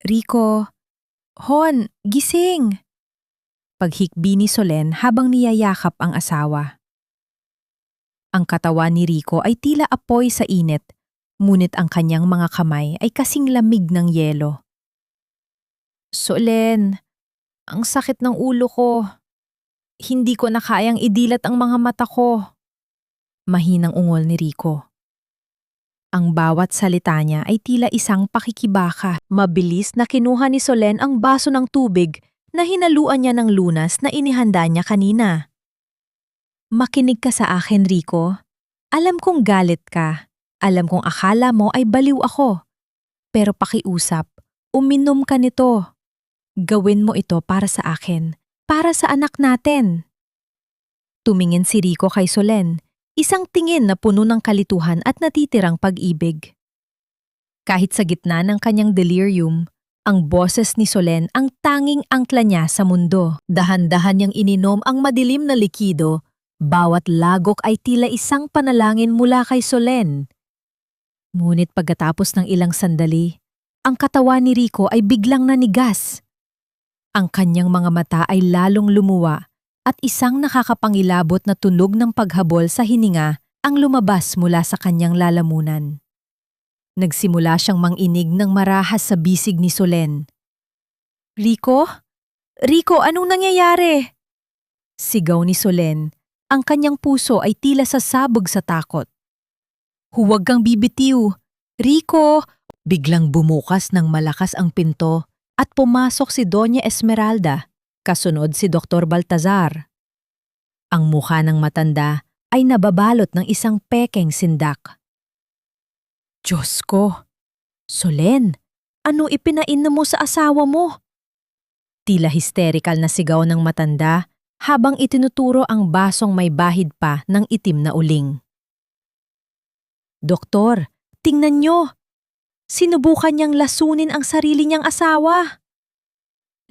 Rico, Hon, gising! Paghikbi ni Solen habang niyayakap ang asawa. Ang katawan ni Rico ay tila apoy sa init, ngunit ang kanyang mga kamay ay kasing lamig ng yelo. Solen, ang sakit ng ulo ko. Hindi ko na kayang idilat ang mga mata ko. Mahinang ungol ni Rico. Ang bawat salita niya ay tila isang pakikibaka. Mabilis na kinuha ni Solen ang baso ng tubig na hinaluan niya ng lunas na inihanda niya kanina. Makinig ka sa akin, Rico. Alam kong galit ka. Alam kong akala mo ay baliw ako. Pero pakiusap, uminom ka nito. Gawin mo ito para sa akin, para sa anak natin. Tumingin si Rico kay Solen, isang tingin na puno ng kalituhan at natitirang pag-ibig. Kahit sa gitna ng kanyang delirium, ang boses ni Solen ang tanging angkla niya sa mundo. Dahan-dahan niyang ininom ang madilim na likido, bawat lagok ay tila isang panalangin mula kay Solen. Ngunit pagkatapos ng ilang sandali, ang katawan ni Rico ay biglang nanigas. Ang kanyang mga mata ay lalong lumuwa at isang nakakapangilabot na tunog ng paghabol sa hininga ang lumabas mula sa kanyang lalamunan. Nagsimula siyang manginig ng marahas sa bisig ni Solen. Rico? Rico, anong nangyayari? Sigaw ni Solen, ang kanyang puso ay tila sasabog sa takot. Huwag kang bibitiw. Rico! Biglang bumukas ng malakas ang pinto at pumasok si Doña Esmeralda, kasunod si Dr. Baltazar. Ang mukha ng matanda ay nababalot ng isang pekeng sindak. Diyos ko! Solen, ano ipinainom mo sa asawa mo? Tila hysterical na sigaw ng matanda habang itinuturo ang basong may bahid pa ng itim na uling. Doktor, tingnan niyo! Sinubukan niyang lasunin ang sarili niyang asawa.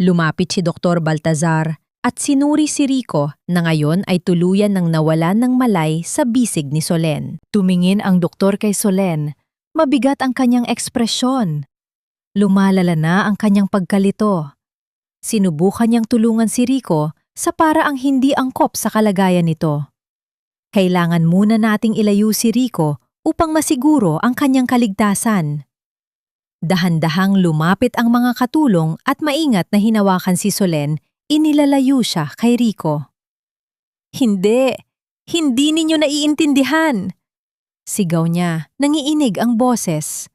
Lumapit si Dr. Baltazar at sinuri si Rico na ngayon ay tuluyan ng nawalan ng malay sa bisig ni Solen. Tumingin ang doktor kay Solen. Mabigat ang kanyang ekspresyon. Lumalala na ang kanyang pagkalito. Sinubukan niyang tulungan si Rico sa paraang hindi angkop sa kalagayan nito. Kailangan muna nating ilayo si Rico upang masiguro ang kanyang kaligtasan. Dahan-dahang lumapit ang mga katulong at maingat na hinawakan si Solen, inilalayo siya kay Rico. Hindi! Hindi ninyo naiintindihan! Sigaw niya, nangiinig ang boses.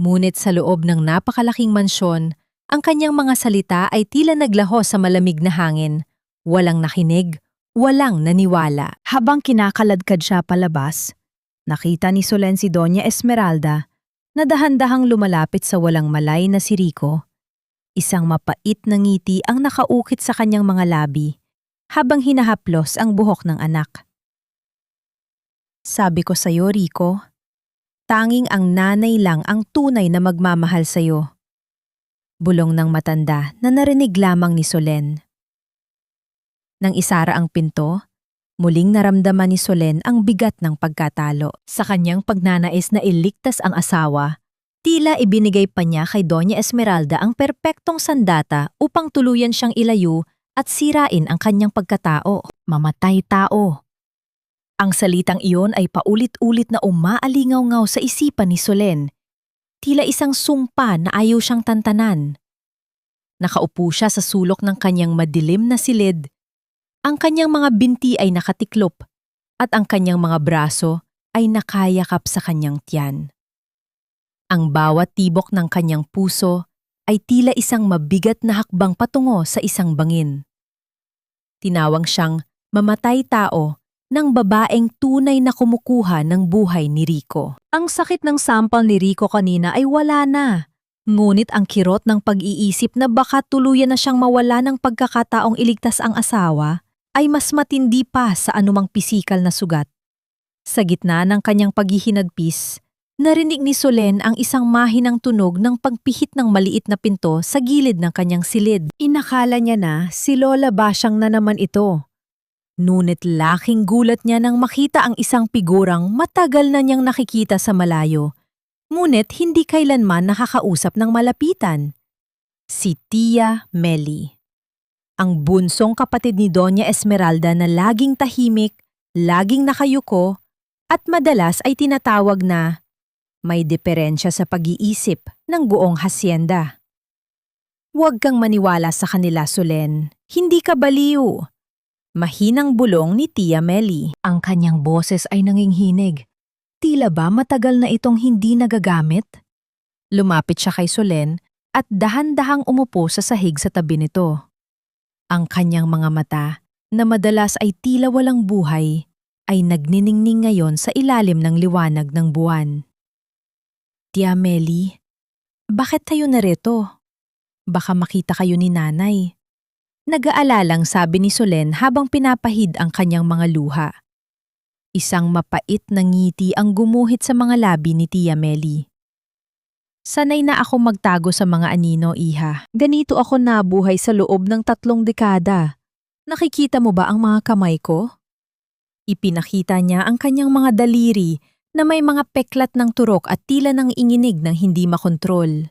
Ngunit sa loob ng napakalaking mansyon, ang kanyang mga salita ay tila naglaho sa malamig na hangin. Walang nakinig, walang naniwala. Habang kinakaladkad siya palabas, nakita ni Solen si Doña Esmeralda na dahan-dahang lumalapit sa walang malay na si Rico. Isang mapait na ngiti ang nakaukit sa kanyang mga labi habang hinahaplos ang buhok ng anak. Sabi ko sa'yo, Rico, tanging ang nanay lang ang tunay na magmamahal sa'yo. Bulong ng matanda na narinig lamang ni Solen. Nang isara ang pinto, muling naramdaman ni Solen ang bigat ng pagkatalo. Sa kanyang pagnanais na iligtas ang asawa, tila ibinigay pa niya kay Doña Esmeralda ang perpektong sandata upang tuluyan siyang ilayo at sirain ang kanyang pagkatao. Mamatay tao. Ang salitang iyon ay paulit-ulit na umaalingaw-ngaw sa isipan ni Solen. Tila isang sumpa na ayaw siyang tantanan. Nakaupo siya sa sulok ng kanyang madilim na silid. Ang kanyang mga binti ay nakatiklop at ang kanyang mga braso ay nakayakap sa kanyang tiyan. Ang bawat tibok ng kanyang puso ay tila isang mabigat na hakbang patungo sa isang bangin. Tinawang siyang mamatay tao ng babaeng tunay na kumukuha ng buhay ni Rico. Ang sakit ng sampal ni Rico kanina ay wala na. Ngunit ang kirot ng pag-iisip na baka tuluyan na siyang mawala ng pagkakataong iligtas ang asawa ay mas matindi pa sa anumang pisikal na sugat. Sa gitna ng kanyang paghihinagpis, narinig ni Solen ang isang mahinang tunog ng pagpihit ng maliit na pinto sa gilid ng kanyang silid. Inakala niya na si Lola Basyang na naman ito. Ngunit laking gulat niya nang makita ang isang figurang matagal na niyang nakikita sa malayo, ngunit hindi kailanman nakakausap ng malapitan. Si Tia Meli. Ang bunsong kapatid ni Doña Esmeralda na laging tahimik, laging nakayuko, at madalas ay tinatawag na may diferensya sa pag-iisip ng buong hasyenda. Huwag kang maniwala sa kanila, Solen. Hindi ka baliw. Mahinang bulong ni Tia Meli. Ang kanyang boses ay nanginghinig. Tila ba matagal na itong hindi nagagamit? Lumapit siya kay Solen at dahan-dahang umupo sa sahig sa tabi nito. Ang kanyang mga mata, na madalas ay tila walang buhay, ay nagniningning ngayon sa ilalim ng liwanag ng buwan. Tia Meli, bakit tayo narito? Baka makita kayo ni nanay. Nag-aalalang sabi ni Solen habang pinapahid ang kanyang mga luha. Isang mapait na ngiti ang gumuhit sa mga labi ni Tia Meli. Sanay na ako magtago sa mga anino, iha. Ganito ako nabuhay sa loob ng 3 dekada. Nakikita mo ba ang mga kamay ko? Ipinakita niya ang kanyang mga daliri na may mga peklat ng turok at tila ng inginig ng hindi makontrol.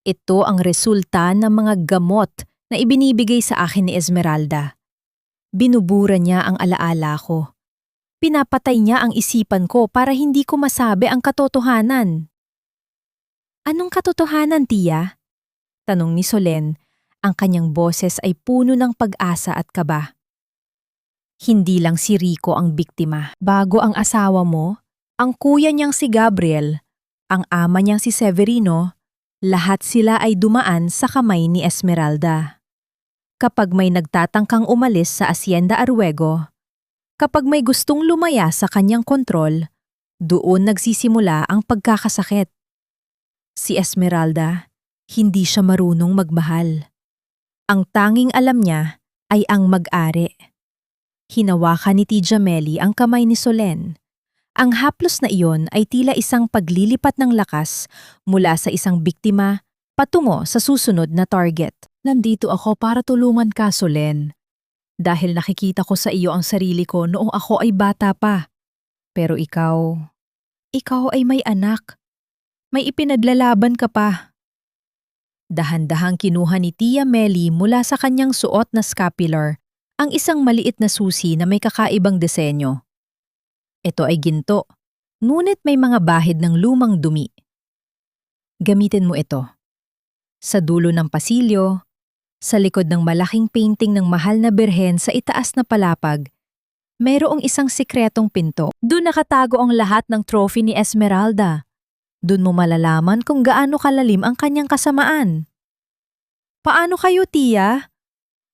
Ito ang resulta ng mga gamot na ibinibigay sa akin ni Esmeralda. Binubura niya ang alaala ko. Pinapatay niya ang isipan ko para hindi ko masabi ang katotohanan. Anong katotohanan, Tia? Tanong ni Solen, ang kanyang boses ay puno ng pag-asa at kaba. Hindi lang si Rico ang biktima. Bago ang asawa mo, ang kuya niyang si Gabriel, ang ama niyang si Severino, lahat sila ay dumaan sa kamay ni Esmeralda. Kapag may nagtatangkang umalis sa Hacienda Aruego, kapag may gustong lumaya sa kanyang kontrol, doon nagsisimula ang pagkakasakit. Si Esmeralda, hindi siya marunong magmahal. Ang tanging alam niya ay ang mag-ari. Hinawakan ni Tia Meli ang kamay ni Solen. Ang haplos na iyon ay tila isang paglilipat ng lakas mula sa isang biktima patungo sa susunod na target. Nandito ako para tulungan ka, Solen. Dahil nakikita ko sa iyo ang sarili ko noong ako ay bata pa. Pero ikaw ay may anak. May ipinaglalaban ka pa. Dahan-dahang kinuha ni Tia Melly mula sa kanyang suot na scapular ang isang maliit na susi na may kakaibang disenyo. Ito ay ginto, ngunit may mga bahid ng lumang dumi. Gamitin mo ito. Sa dulo ng pasilyo, sa likod ng malaking painting ng mahal na birhen sa itaas na palapag, mayroong isang sikretong pinto. Doon nakatago ang lahat ng trophy ni Esmeralda. Doon mo malalaman kung gaano kalalim ang kanyang kasamaan. Paano kayo, Tia?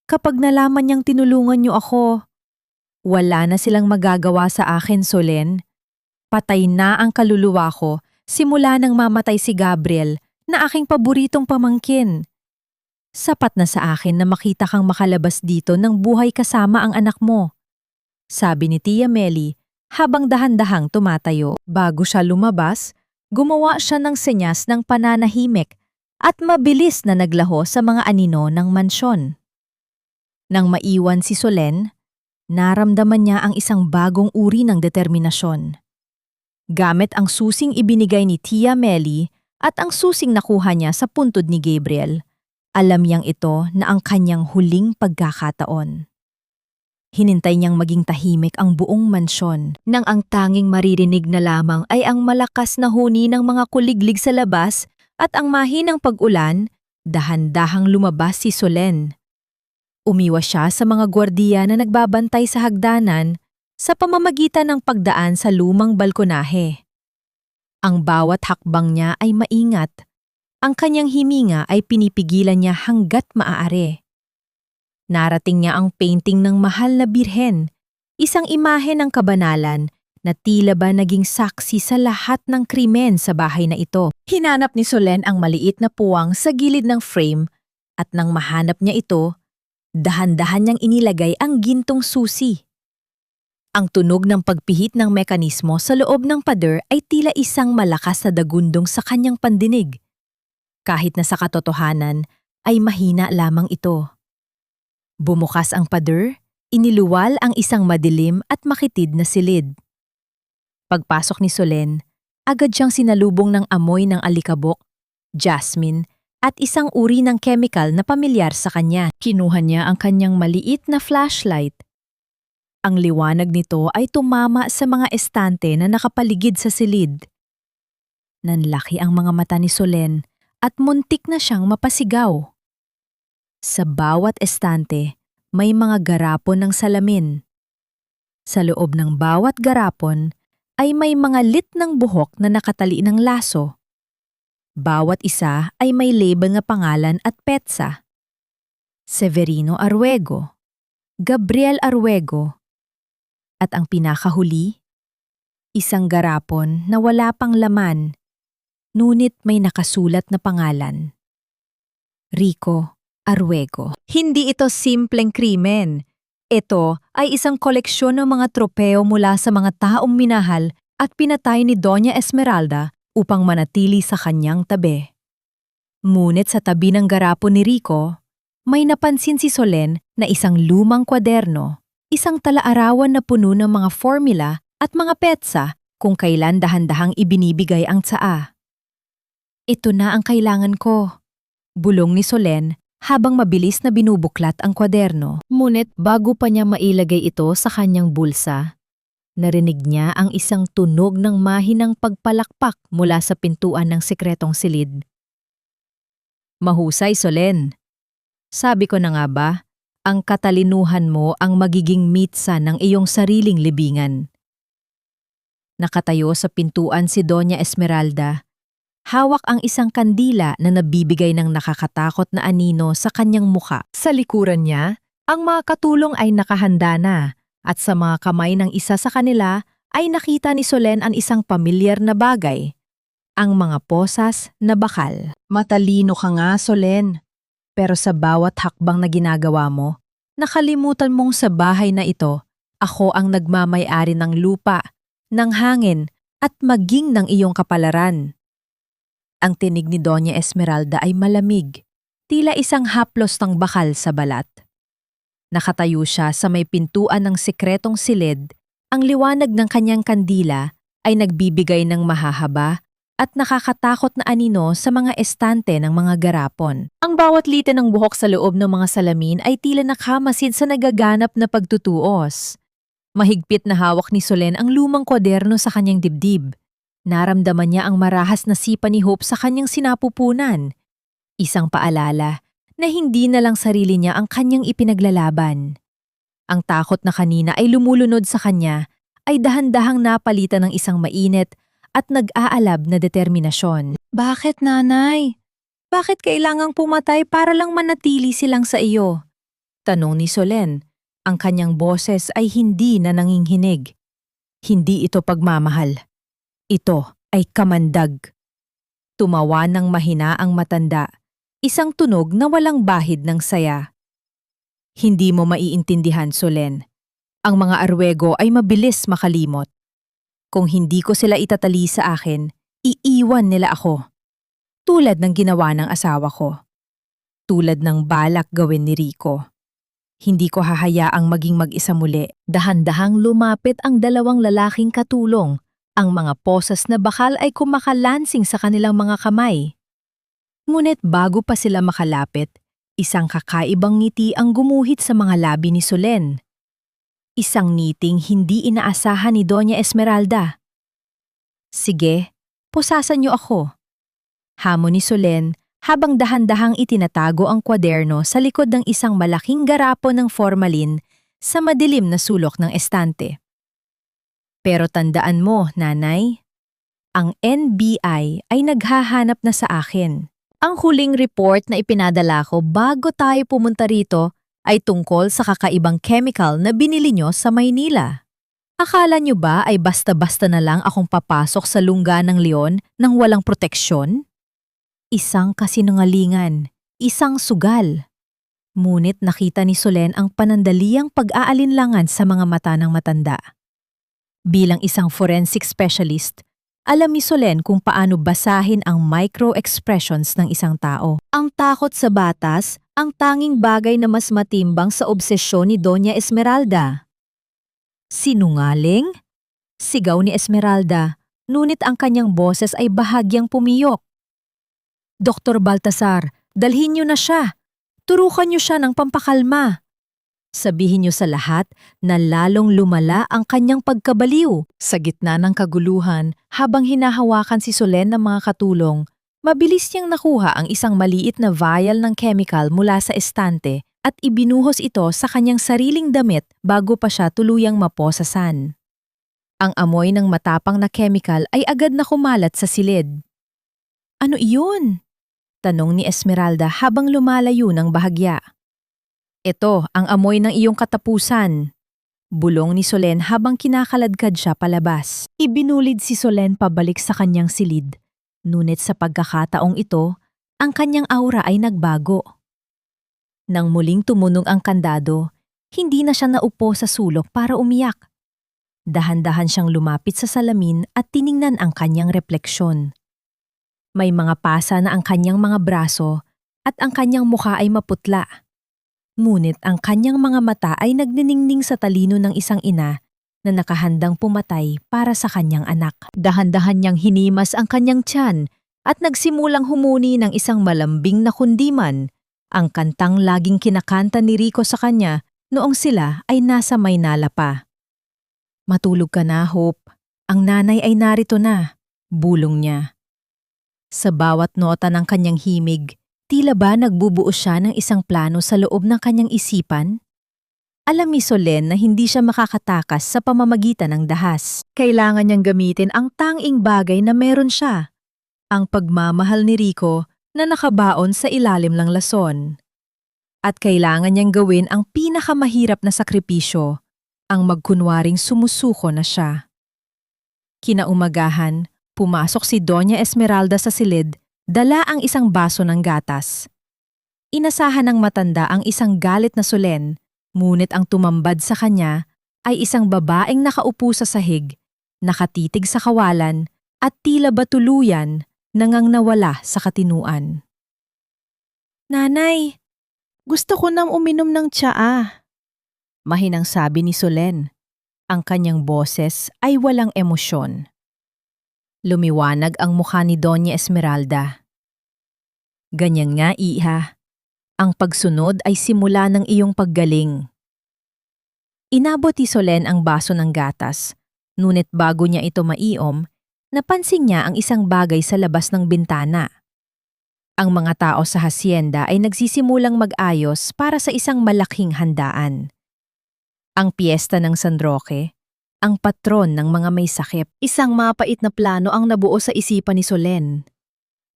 Kapag nalaman niyang tinulungan niyo ako, wala na silang magagawa sa akin, Solen. Patay na ang kaluluwa ko simula nang mamatay si Gabriel na aking paboritong pamangkin. Sapat na sa akin na makita kang makalabas dito ng buhay kasama ang anak mo, sabi ni Tia Melly habang dahan-dahang tumatayo. Bago siya lumabas, gumawa siya ng senyas ng pananahimik at mabilis na naglaho sa mga anino ng mansyon. Nang maiwan si Solen, naramdaman niya ang isang bagong uri ng determinasyon. Gamit ang susing ibinigay ni Tia Melly at ang susing nakuha niya sa puntod ni Gabriel, alam niyang ito na ang kanyang huling pagkakataon. Hinintay niyang maging tahimik ang buong mansyon nang ang tanging maririnig na lamang ay ang malakas na huni ng mga kuliglig sa labas at ang mahinang pag-ulan. Dahan-dahang lumabas si Solen. Umiwas siya sa mga gwardiya na nagbabantay sa hagdanan sa pamamagitan ng pagdaan sa lumang balkonahe. Ang bawat hakbang niya ay maingat. Ang kanyang himinga ay pinipigilan niya hanggat maaari. Narating niya ang painting ng mahal na birhen, isang imahe ng kabanalan na tila ba naging saksi sa lahat ng krimen sa bahay na ito. Hinanap ni Solen ang maliit na puwang sa gilid ng frame at nang mahanap niya ito, dahan-dahan niyang inilagay ang gintong susi. Ang tunog ng pagpihit ng mekanismo sa loob ng pader ay tila isang malakas na dagundong sa kanyang pandinig. Kahit na sa katotohanan ay mahina lamang ito. Bumukas ang pader, iniluwal ang isang madilim at makitid na silid. Pagpasok ni Solen, agad siyang sinalubong ng amoy ng alikabok, jasmine, at isang uri ng chemical na pamilyar sa kanya. Kinuha niya ang kanyang maliit na flashlight. Ang liwanag nito ay tumama sa mga estante na nakapaligid sa silid. Nanlaki ang mga mata ni Solen at muntik na siyang mapasigaw. Sa bawat estante, may mga garapon ng salamin. Sa loob ng bawat garapon ay may mga lit ng buhok na nakatali ng laso. Bawat isa ay may label na pangalan at petsa. Severino Arguello, Gabriel Arguello, at ang pinakahuli, isang garapon na wala pang laman, ngunit may nakasulat na pangalan. Rico Arguello. Hindi ito simpleng krimen. Ito ay isang koleksyon ng mga tropeo mula sa mga taong minahal at pinatay ni Doña Esmeralda upang manatili sa kanyang tabi. Ngunit sa tabi ng garapon ni Rico, may napansin si Solen na isang lumang kwaderno, isang talaarawan na puno ng mga formula at mga petsa kung kailan dahan-dahang ibinibigay ang tsaa. Ito na ang kailangan ko, bulong ni Solen habang mabilis na binubuklat ang kwaderno. Ngunit bago pa niya mailagay ito sa kanyang bulsa, narinig niya ang isang tunog ng mahinang pagpalakpak mula sa pintuan ng sikretong silid. Mahusay, Solen. Sabi ko na nga ba, ang katalinuhan mo ang magiging mitsa ng iyong sariling libingan. Nakatayo sa pintuan si Doña Esmeralda. Hawak ang isang kandila na nabibigay ng nakakatakot na anino sa kanyang muka. Sa likuran niya, ang mga katulong ay nakahanda na at sa mga kamay ng isa sa kanila ay nakita ni Solen ang isang pamilyar na bagay, ang mga posas na bakal. Matalino ka nga, Solen, pero sa bawat hakbang na ginagawa mo, nakalimutan mong sa bahay na ito, ako ang nagmamay-ari ng lupa, ng hangin at maging ng iyong kapalaran. Ang tinig ni Doña Esmeralda ay malamig, tila isang haplos ng bakal sa balat. Nakatayo siya sa may pintuan ng sikretong silid, ang liwanag ng kanyang kandila ay nagbibigay ng mahahaba at nakakatakot na anino sa mga estante ng mga garapon. Ang bawat lite ng buhok sa loob ng mga salamin ay tila nakamasid sa nagaganap na pagtutuos. Mahigpit na hawak ni Solen ang lumang kwaderno sa kanyang dibdib. Naramdaman niya ang marahas na sipa ni Hope sa kanyang sinapupunan. Isang paalala na hindi na lang sarili niya ang kanyang ipinaglalaban. Ang takot na kanina ay lumulunod sa kanya ay dahan-dahang napalitan ng isang mainit at nag-aalab na determinasyon. Bakit, nanay? Bakit kailangang pumatay para lang manatili silang sa iyo? Tanong ni Solen. Ang kanyang boses ay hindi na nanginginig. Hindi ito pagmamahal. Ito ay kamandag. Tumawa ng mahina ang matanda. Isang tunog na walang bahid ng saya. Hindi mo maiintindihan, Solen. Ang mga Arwego ay mabilis makalimot. Kung hindi ko sila itatali sa akin, iiwan nila ako. Tulad ng ginawa ng asawa ko. Tulad ng balak gawin ni Rico. Hindi ko hahayaang maging mag-isa muli. Dahan-dahang lumapit ang dalawang lalaking katulong. Ang mga posas na bakal ay kumakalansing sa kanilang mga kamay. Ngunit bago pa sila makalapit, isang kakaibang ngiti ang gumuhit sa mga labi ni Solen. Isang ngiting hindi inaasahan ni Doña Esmeralda. Sige, pusasan niyo ako. Hamon ni Solen habang dahan-dahang itinatago ang kwaderno sa likod ng isang malaking garapon ng formalin sa madilim na sulok ng estante. Pero tandaan mo, nanay, ang NBI ay naghahanap na sa akin. Ang huling report na ipinadala ko bago tayo pumunta rito ay tungkol sa kakaibang chemical na binili nyo sa Maynila. Akala nyo ba ay basta-basta na lang akong papasok sa lungga ng leon nang walang proteksyon? Isang kasinungalingan, isang sugal. Ngunit nakita ni Solen ang panandaliang pag-aalinlangan sa mga mata ng matanda. Bilang isang forensic specialist, alam ni Solen kung paano basahin ang micro-expressions ng isang tao. Ang takot sa batas, ang tanging bagay na mas matimbang sa obsesyon ni Doña Esmeralda. Sinungaling? Sigaw ni Esmeralda, ngunit ang kanyang boses ay bahagyang pumiyok. Dr. Baltasar, dalhin niyo na siya. Turukan niyo siya ng pampakalma. Sabihin niyo sa lahat na lalong lumala ang kanyang pagkabaliw. Sa gitna ng kaguluhan, habang hinahawakan si Solen ng mga katulong, mabilis niyang nakuha ang isang maliit na vial ng chemical mula sa estante at ibinuhos ito sa kanyang sariling damit bago pa siya tuluyang maposasan. Ang amoy ng matapang na chemical ay agad na kumalat sa silid. Ano iyon? Tanong ni Esmeralda habang lumalayo ng bahagya. Ito ang amoy ng iyong katapusan. Bulong ni Solen habang kinakaladkad siya palabas. Ibinulid si Solen pabalik sa kanyang silid. Ngunit sa pagkakataong ito, ang kanyang aura ay nagbago. Nang muling tumunong ang kandado, hindi na siya naupo sa sulok para umiyak. Dahan-dahan siyang lumapit sa salamin at tiningnan ang kanyang refleksyon. May mga pasa na ang kanyang mga braso at ang kanyang mukha ay maputla. Ngunit ang kanyang mga mata ay nagniningning sa talino ng isang ina na nakahandang pumatay para sa kanyang anak. Dahan-dahan niyang hinimas ang kanyang tiyan at nagsimulang humuni ng isang malambing na kundiman, ang kantang laging kinakanta ni Rico sa kanya noong sila ay nasa Maynala pa. Matulog ka na, Hope. Ang nanay ay narito na, bulong niya. Sa bawat nota ng kanyang himig, tila ba nagbubuo siya ng isang plano sa loob ng kanyang isipan? Alam ni Solen na hindi siya makakatakas sa pamamagitan ng dahas. Kailangan niyang gamitin ang tanging bagay na meron siya, ang pagmamahal ni Rico na nakabaon sa ilalim ng lason. At kailangan niyang gawin ang pinakamahirap na sakripisyo, ang magkunwaring sumusuko na siya. Kinaumagahan, pumasok si Doña Esmeralda sa silid, dala ang isang baso ng gatas. Inasahan ng matanda ang isang galit na Solen, ngunit ang tumambad sa kanya ay isang babaeng nakaupo sa sahig, nakatitig sa kawalan at tila ba tuluyan nangang nawala sa katinuan. Nanay, gusto ko nang uminom ng tsaa. Mahinang sabi ni Solen. Ang kanyang boses ay walang emosyon. Lumiwanag ang mukha ni Doña Esmeralda. Ganyan nga, iha. Ang pagsunod ay simula ng iyong paggaling. Inabot ni Solen ang baso ng gatas, ngunit bago niya ito maiom, napansin niya ang isang bagay sa labas ng bintana. Ang mga tao sa hasyenda ay nagsisimulang mag-ayos para sa isang malaking handaan. Ang piyesta ng San Roque, ang patron ng mga may sakit. Isang mapait na plano ang nabuo sa isipan ni Solen.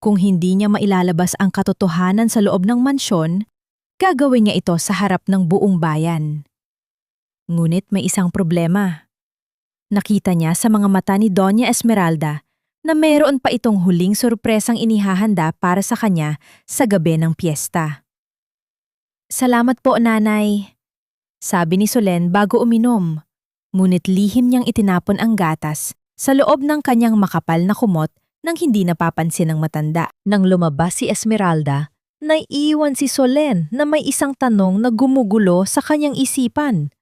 Kung hindi niya mailalabas ang katotohanan sa loob ng mansyon, gagawin niya ito sa harap ng buong bayan. Ngunit may isang problema. Nakita niya sa mga mata ni Doña Esmeralda na mayroon pa itong huling sorpresang inihahanda para sa kanya sa gabi ng piyesta. Salamat po, nanay, sabi ni Solen bago uminom. Ngunit lihim niyang itinapon ang gatas sa loob ng kanyang makapal na kumot nang hindi napapansin ng matanda. Nang lumabas si Esmeralda, naiiwan si Solen na may isang tanong na gumugulo sa kanyang isipan.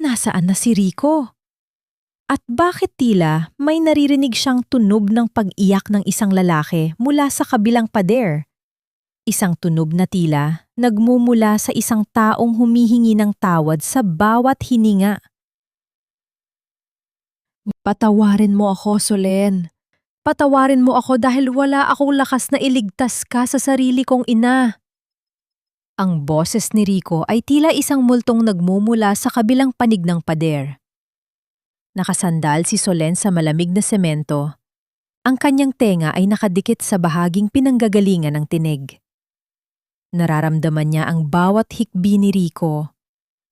Nasaan na si Rico? At bakit tila may naririnig siyang tunog ng pag-iyak ng isang lalaki mula sa kabilang pader? Isang tunog na tila nagmumula sa isang taong humihingi ng tawad sa bawat hininga. Patawarin mo ako, Solen. Patawarin mo ako dahil wala akong lakas na iligtas ka sa sarili kong ina. Ang boses ni Rico ay tila isang multong nagmumula sa kabilang panig ng pader. Nakasandal si Solen sa malamig na semento. Ang kanyang tenga ay nakadikit sa bahaging pinanggagalingan ng tinig. Nararamdaman niya ang bawat hikbi ni Rico,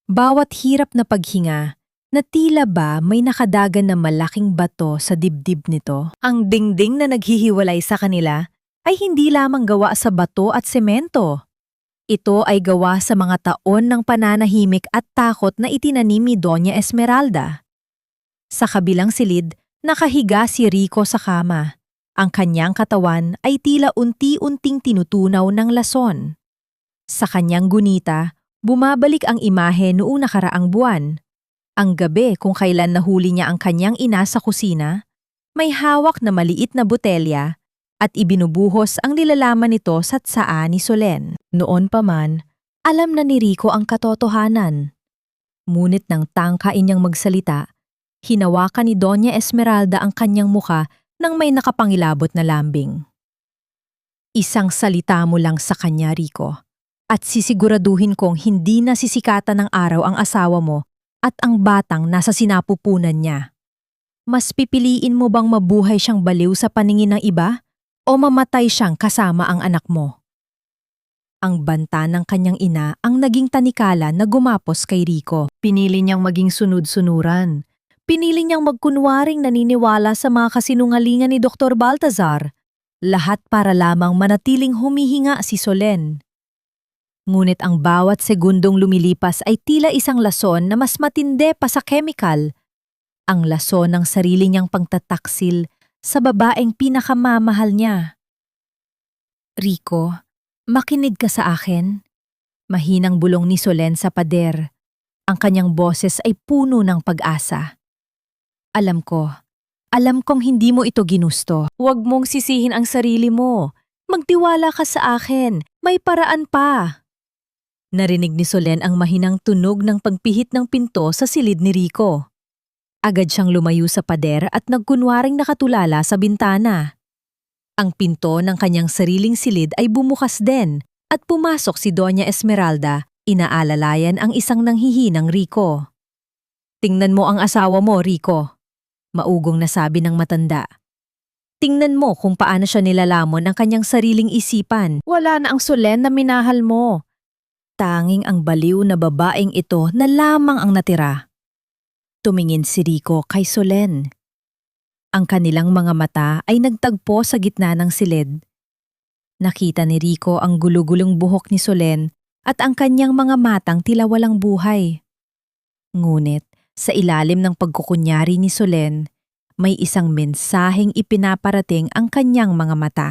bawat hirap na paghinga, na tila ba may nakadagan na malaking bato sa dibdib nito. Ang dingding na naghihiwalay sa kanila ay hindi lamang gawa sa bato at semento. Ito ay gawa sa mga taon ng pananahimik at takot na itinanim ni Doña Esmeralda. Sa kabilang silid, nakahiga si Rico sa kama. Ang kanyang katawan ay tila unti-unting tinutunaw ng lason. Sa kanyang gunita, bumabalik ang imahe noong nakaraang buwan. Ang gabi kung kailan nahuli niya ang kanyang ina sa kusina, may hawak na maliit na botelya at ibinubuhos ang nilalaman nito sa tsaa ni Solen. Noon pa man, alam na ni Rico ang katotohanan. Ngunit nang tangkain niyang magsalita, hinawakan ni Doña Esmeralda ang kanyang muka nang may nakapangilabot na lambing. Isang salita mo lang sa kanya, Rico. At sisiguraduhin kong hindi na sisikatan ng araw ang asawa mo at ang batang nasa sinapupunan niya. Mas pipiliin mo bang mabuhay siyang baliw sa paningin ng iba o mamatay siyang kasama ang anak mo? Ang banta ng kanyang ina ang naging tanikala na gumapos kay Rico. Pinili niyang maging sunod-sunuran. Pinili niyang magkunwaring naniniwala sa mga kasinungalingan ni Dr. Baltazar. Lahat para lamang manatiling humihinga si Solen. Ngunit ang bawat segundong lumilipas ay tila isang lason na mas matindi pa sa chemical. Ang lason ng sarili niyang pangtataksil sa babaeng pinakamamahal niya. Rico, makinig ka sa akin. Mahinang bulong ni Solen sa pader. Ang kanyang boses ay puno ng pag-asa. Alam kong hindi mo ito ginusto. Huwag mong sisihin ang sarili mo. Magtiwala ka sa akin, may paraan pa. Narinig ni Solen ang mahinang tunog ng pagpihit ng pinto sa silid ni Rico. Agad siyang lumayo sa pader at nagkunwaring nakatulala sa bintana. Ang pinto ng kanyang sariling silid ay bumukas din at pumasok si Doña Esmeralda, inaalalayan ang isang nanghihinang Rico. Tingnan mo ang asawa mo, Rico. Maugong na sabi ng matanda. Tingnan mo kung paano siya nilalamon ang kanyang sariling isipan. Wala na ang Solen na minahal mo. Tanging ang baliw na babaeng ito na lamang ang natira. Tumingin si Rico kay Solen. Ang kanilang mga mata ay nagtagpo sa gitna ng silid. Nakita ni Rico ang gulugulong buhok ni Solen at ang kanyang mga matang tila walang buhay. Ngunit sa ilalim ng pagkukunyari ni Solen, may isang mensaheng ipinaparating ang kanyang mga mata.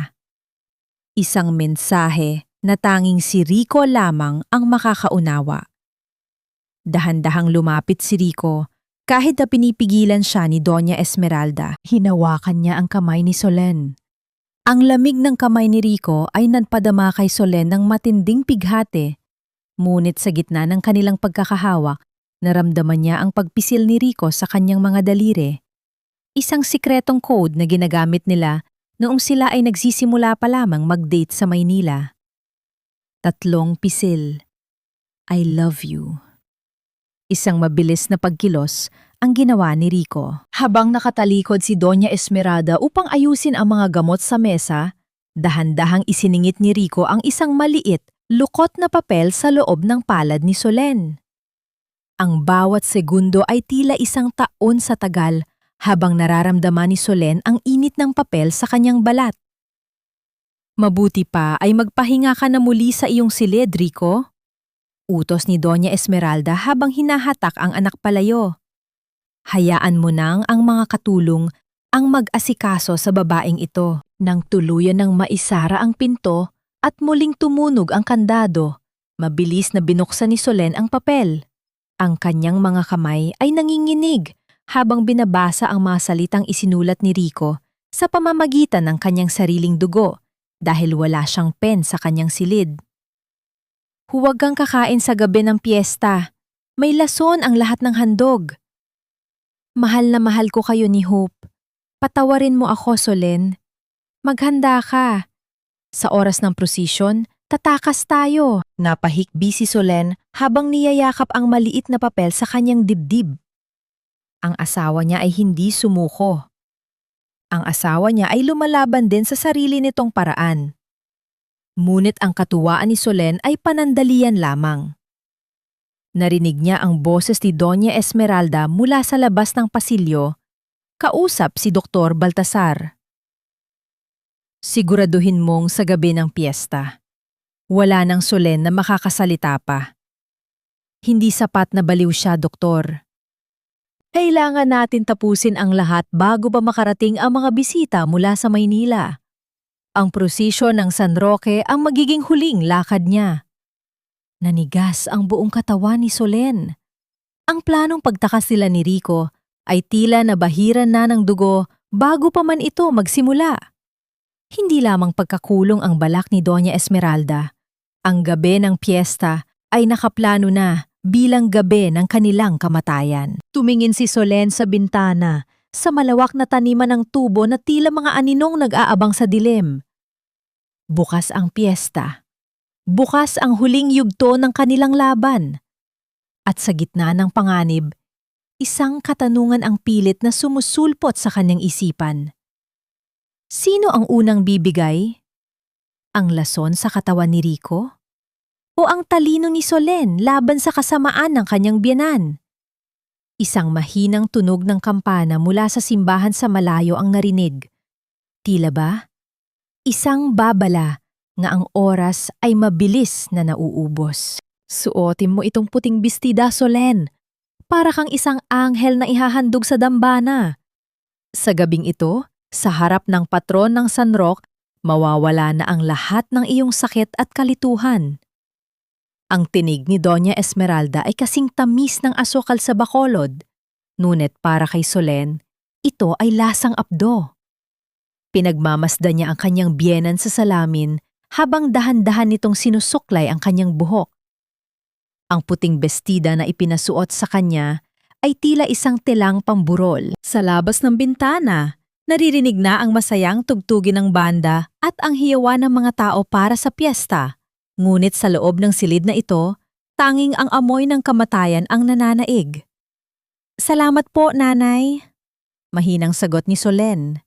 Isang mensahe na tanging si Rico lamang ang makakaunawa. Dahan-dahang lumapit si Rico kahit na pinipigilan siya ni Doña Esmeralda. Hinawakan niya ang kamay ni Solen. Ang lamig ng kamay ni Rico ay nagpadama kay Solen ng matinding pighati. Ngunit sa gitna ng kanilang pagkakahawak, naramdaman niya ang pagpisil ni Rico sa kanyang mga daliri. Isang sikretong code na ginagamit nila noong sila ay nagsisimula pa lamang mag-date sa Maynila. 3 pisil. I love you. Isang mabilis na pagkilos ang ginawa ni Rico. Habang nakatalikod si Doña Esmeralda upang ayusin ang mga gamot sa mesa, dahan-dahang isiningit ni Rico ang isang maliit, lukot na papel sa loob ng palad ni Solen. Ang bawat segundo ay tila isang taon sa tagal habang nararamdaman ni Solen ang init ng papel sa kanyang balat. Mabuti pa ay magpahinga ka na muli sa iyong silid, Rico. Utos ni Doña Esmeralda habang hinahatak ang anak palayo. Hayaan mo nang ang mga katulong ang mag-asikaso sa babaeng ito. Nang tuluyan ng maisara ang pinto at muling tumunog ang kandado, mabilis na binuksan ni Solen ang papel. Ang kanyang mga kamay ay nanginginig habang binabasa ang mga salitang isinulat ni Rico sa pamamagitan ng kanyang sariling dugo dahil wala siyang pen sa kanyang silid. Huwag kang kakain sa gabi ng piyesta. May lason ang lahat ng handog. Mahal na mahal ko kayo ni Hope. Patawarin mo ako, Solen. Maghanda ka. Sa oras ng prosesyon, tatakas tayo. Napahikbi si Solen habang niyayakap ang maliit na papel sa kanyang dibdib. Ang asawa niya ay hindi sumuko. Ang asawa niya ay lumalaban din sa sarili nitong paraan. Ngunit ang katuwaan ni Solen ay panandalian lamang. Narinig niya ang boses ni Doña Esmeralda mula sa labas ng pasilyo, kausap si Dr. Baltasar. Siguraduhin mong sa gabi ng piyesta. Wala nang Solen na makakasalita pa. Hindi sapat na baliw siya, Doktor. Kailangan natin tapusin ang lahat bago pa makarating ang mga bisita mula sa Maynila. Ang prosesyon ng San Roque ang magiging huling lakad niya. Nanigas ang buong katawan ni Solen. Ang planong pagtakas nila ni Rico ay tila nabahiran na ng dugo bago pa man ito magsimula. Hindi lamang pagkakulong ang balak ni Doña Esmeralda. Ang gabi ng piyesta ay nakaplano na bilang gabi ng kanilang kamatayan. Tumingin si Solen sa bintana, sa malawak na taniman ng tubo na tila mga aninong nag-aabang sa dilim. Bukas ang piyesta. Bukas ang huling yugto ng kanilang laban. At sa gitna ng panganib, isang katanungan ang pilit na sumusulpot sa kanyang isipan. Sino ang unang bibigay? Ang lason sa katawan ni Rico? O ang talino ni Solen laban sa kasamaan ng kanyang biyenan? Isang mahinang tunog ng kampana mula sa simbahan sa malayo ang narinig. Tila ba? Isang babala nga ang oras ay mabilis na nauubos. Suotin mo itong puting bestida, Solen. Para kang isang anghel na ihahandog sa dambana. Sa gabing ito, sa harap ng patron ng San Roque, mawawala na ang lahat ng iyong sakit at kalituhan. Ang tinig ni Doña Esmeralda ay kasing tamis ng asukal sa bakolod, ngunit para kay Solen, ito ay lasang apdo. Pinagmamasdan niya ang kanyang biyenan sa salamin habang dahan-dahan nitong sinusuklay ang kanyang buhok. Ang puting bestida na ipinasuot sa kanya ay tila isang telang pamburol. Sa labas ng bintana, naririnig na ang masayang tugtugin ng banda at ang hiyawan ng mga tao para sa piyesta. Ngunit sa loob ng silid na ito, tanging ang amoy ng kamatayan ang nananaig. Salamat po, Nanay. Mahinang sagot ni Solen.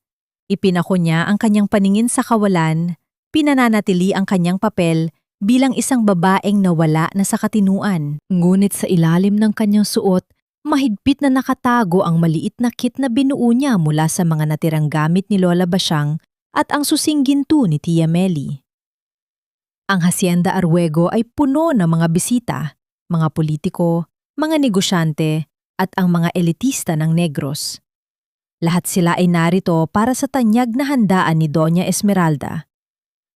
Ipinako niya ang kanyang paningin sa kawalan, pinananatili ang kanyang papel bilang isang babaeng nawala na sa katinuan. Ngunit sa ilalim ng kanyang suot, mahigpit na nakatago ang maliit na kit na binuo niya mula sa mga natirang gamit ni Lola Basyang at ang susing ginto ni Tia Meli. Ang Hacienda Arguego ay puno ng mga bisita, mga politiko, mga negosyante at ang mga elitista ng Negros. Lahat sila ay narito para sa tanyag na handaan ni Doña Esmeralda.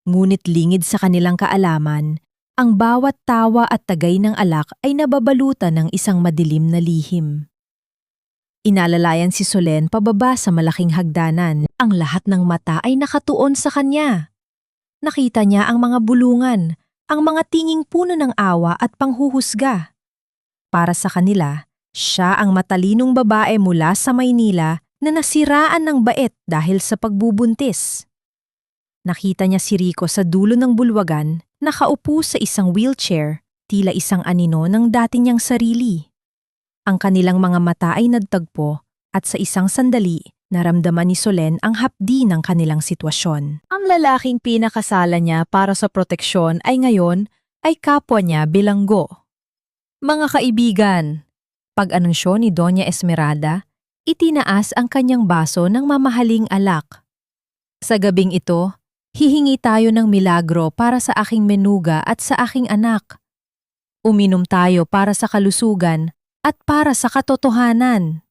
Ngunit lingid sa kanilang kaalaman, ang bawat tawa at tagay ng alak ay nababalutan ng isang madilim na lihim. Inalalayan si Solen pababa sa malaking hagdanan. Ang lahat ng mata ay nakatuon sa kanya. Nakita niya ang mga bulungan, ang mga tinging puno ng awa at panghuhusga. Para sa kanila, siya ang matalinong babae mula sa Maynila na nasiraan ng bait dahil sa pagbubuntis. Nakita niya si Rico sa dulo ng bulwagan, nakaupo sa isang wheelchair, tila isang anino ng dati niyang sarili. Ang kanilang mga mata ay nagtagpo at sa isang sandali, naramdaman ni Solen ang hapdi ng kanilang sitwasyon. Ang lalaking pinakasala niya para sa proteksyon ay ngayon ay kapwa niya bilanggo. Mga kaibigan, pag-anunsyo ni Doña Esmeralda, itinaas ang kanyang baso ng mamahaling alak. Sa gabing ito, hihingi tayo ng milagro para sa aking menuga at sa aking anak. Uminom tayo para sa kalusugan at para sa katotohanan.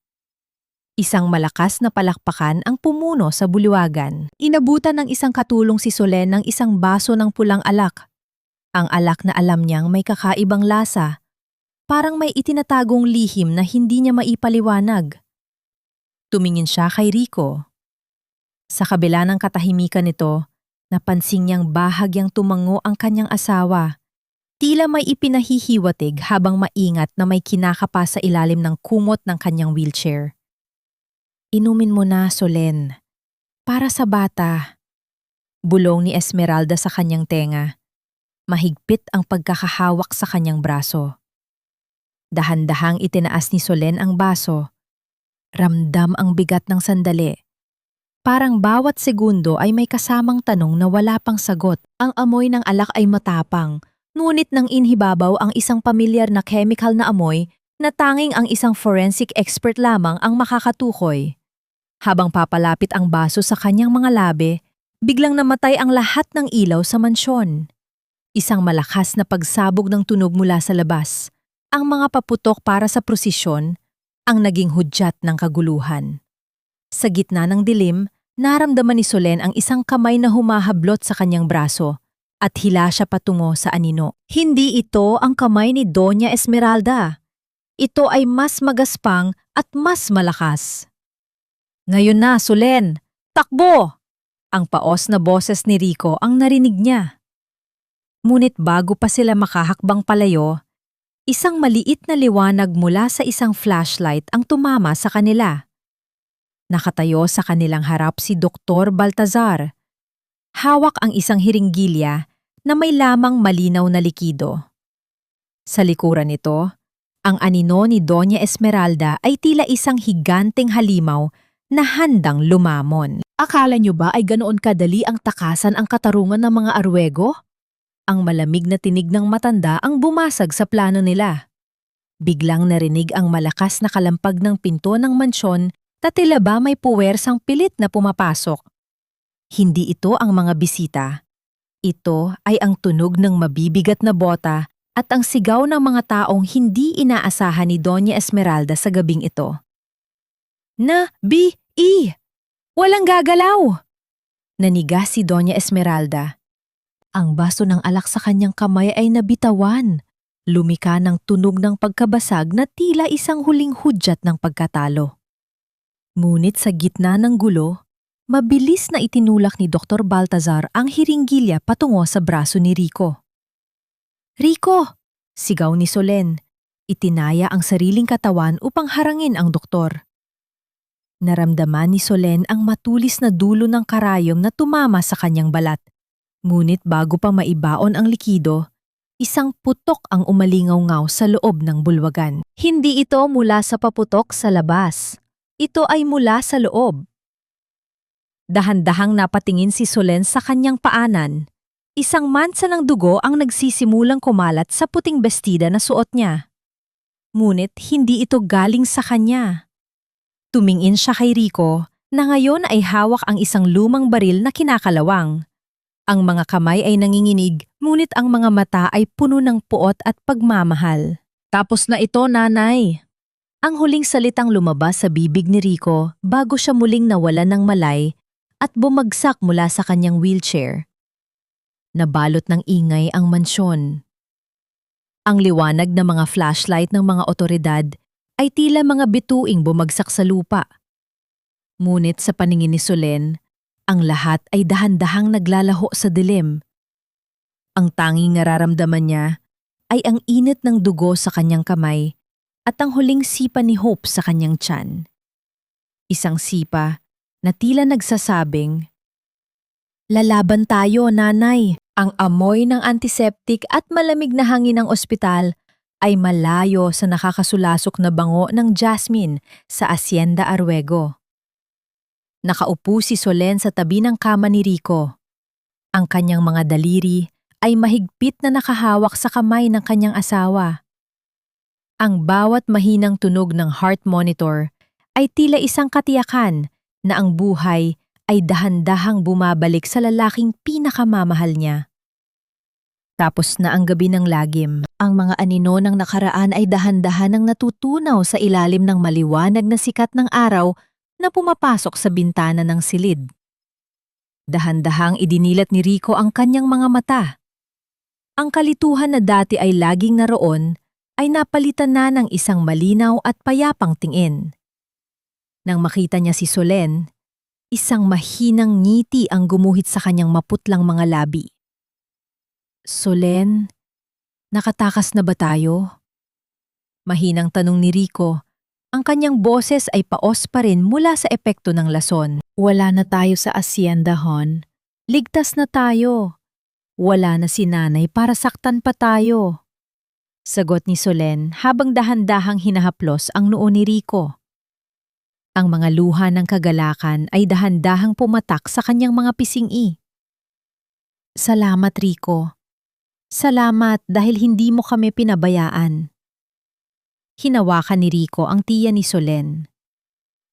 Isang malakas na palakpakan ang pumuno sa bulwagan. Inabutan ng isang katulong si Solen ng isang baso ng pulang alak. Ang alak na alam niyang may kakaibang lasa. Parang may itinatagong lihim na hindi niya maipaliwanag. Tumingin siya kay Rico. Sa kabila ng katahimikan nito, napansin niyang bahagyang tumango ang kanyang asawa. Tila may ipinahihiwatig habang maingat na may kinakapa sa ilalim ng kumot ng kanyang wheelchair. Inumin mo na, Solen. Para sa bata. Bulong ni Esmeralda sa kanyang tenga. Mahigpit ang pagkakahawak sa kanyang braso. Dahan-dahang itinaas ni Solen ang baso. Ramdam ang bigat ng sandali. Parang bawat segundo ay may kasamang tanong na wala pang sagot. Ang amoy ng alak ay matapang. Ngunit nang inhibabaw ang isang pamilyar na chemical na amoy na tanging ang isang forensic expert lamang ang makakatukoy. Habang papalapit ang baso sa kanyang mga labi, biglang namatay ang lahat ng ilaw sa mansyon. Isang malakas na pagsabog ng tunog mula sa labas. Ang mga paputok para sa prosesyon, ang naging hudyat ng kaguluhan. Sa gitna ng dilim, naramdaman ni Solen ang isang kamay na humahablot sa kanyang braso. At hila siya patungo sa anino. Hindi ito ang kamay ni Doña Esmeralda. Ito ay mas magaspang at mas malakas. Ngayon na, Solen! Takbo! Ang paos na boses ni Rico ang narinig niya. Ngunit bago pa sila makahakbang palayo, isang maliit na liwanag mula sa isang flashlight ang tumama sa kanila. Nakatayo sa kanilang harap si Dr. Baltazar. Hawak ang isang hiringgilya na may lamang malinaw na likido. Sa likuran nito, ang anino ni Doña Esmeralda ay tila isang higanteng halimaw na handang lumamon. Akala niyo ba ay ganoon kadali ang takasan ang katarungan ng mga Arwego? Ang malamig na tinig ng matanda ang bumasag sa plano nila. Biglang narinig ang malakas na kalampag ng pinto ng mansyon na tila ba may puwersang pilit na pumapasok. Hindi ito ang mga bisita. Ito ay ang tunog ng mabibigat na bota at ang sigaw ng mga taong hindi inaasahan ni Doña Esmeralda sa gabing ito. Na-bi-i! Walang gagalaw! Naniga si Doña Esmeralda. Ang baso ng alak sa kanyang kamay ay nabitawan. Lumika ng tunog ng pagkabasag na tila isang huling hudyat ng pagkatalo. Ngunit sa gitna ng gulo, mabilis na itinulak ni Dr. Baltazar ang hiringgilya patungo sa braso ni Rico. Rico! Sigaw ni Solen. Itinaya ang sariling katawan upang harangin ang doktor. Naramdaman ni Solen ang matulis na dulo ng karayom na tumama sa kanyang balat. Ngunit bago pa maibaon ang likido, isang putok ang umalingaw-ngaw sa loob ng bulwagan. Hindi ito mula sa paputok sa labas. Ito ay mula sa loob. Dahan-dahang napatingin si Solen sa kanyang paanan. Isang mansa ng dugo ang nagsisimulang kumalat sa puting bestida na suot niya. Ngunit hindi ito galing sa kanya. Tumingin siya kay Rico na ngayon ay hawak ang isang lumang baril na kinakalawang. Ang mga kamay ay nanginginig, ngunit ang mga mata ay puno ng puot at pagmamahal. Tapos na ito, nanay. Ang huling salitang lumabas sa bibig ni Rico bago siya muling nawalan ng malay at bumagsak mula sa kanyang wheelchair. Nabalot ng ingay ang mansyon. Ang liwanag ng mga flashlight ng mga otoridad ay tila mga bituing bumagsak sa lupa. Ngunit sa paningin ni Solen, ang lahat ay dahan-dahang naglalaho sa dilim. Ang tanging nararamdaman niya ay ang init ng dugo sa kanyang kamay at ang huling sipa ni Hope sa kanyang tiyan. Isang sipa na tila nagsasabing, "Lalaban tayo, nanay." Ang amoy ng antiseptic at malamig na hangin ng ospital ay malayo sa nakakasulasok na bango ng jasmine sa Hacienda Arwego. Nakaupo si Solen sa tabi ng kama ni Rico. Ang kanyang mga daliri ay mahigpit na nakahawak sa kamay ng kanyang asawa. Ang bawat mahinang tunog ng heart monitor ay tila isang katiyakan na ang buhay ay dahan-dahang bumabalik sa lalaking pinakamamahal niya. Tapos na ang gabi ng lagim. Ang mga anino ng nakaraan ay dahan-dahan natutunaw sa ilalim ng maliwanag na sikat ng araw na pumapasok sa bintana ng silid. Dahan-dahang idinilat ni Rico ang kanyang mga mata. Ang kalituhan na dati ay laging naroon ay napalitan na ng isang malinaw at payapang tingin. Nang makita niya si Solen, isang mahinang ngiti ang gumuhit sa kanyang maputlang mga labi. "Solen, nakatakas na ba tayo?" Mahinang tanong ni Rico. Ang kanyang boses ay paos pa rin mula sa epekto ng lason. "Wala na tayo sa Hacienda, Hon. Ligtas na tayo. Wala na si nanay para saktan pa tayo." Sagot ni Solen habang dahan-dahang hinahaplos ang noo ni Rico. Ang mga luha ng kagalakan ay dahan-dahang pumatak sa kanyang mga pisngi. "Salamat, Rico. Salamat dahil hindi mo kami pinabayaan." Hinawakan ni Rico ang tiya ni Solen.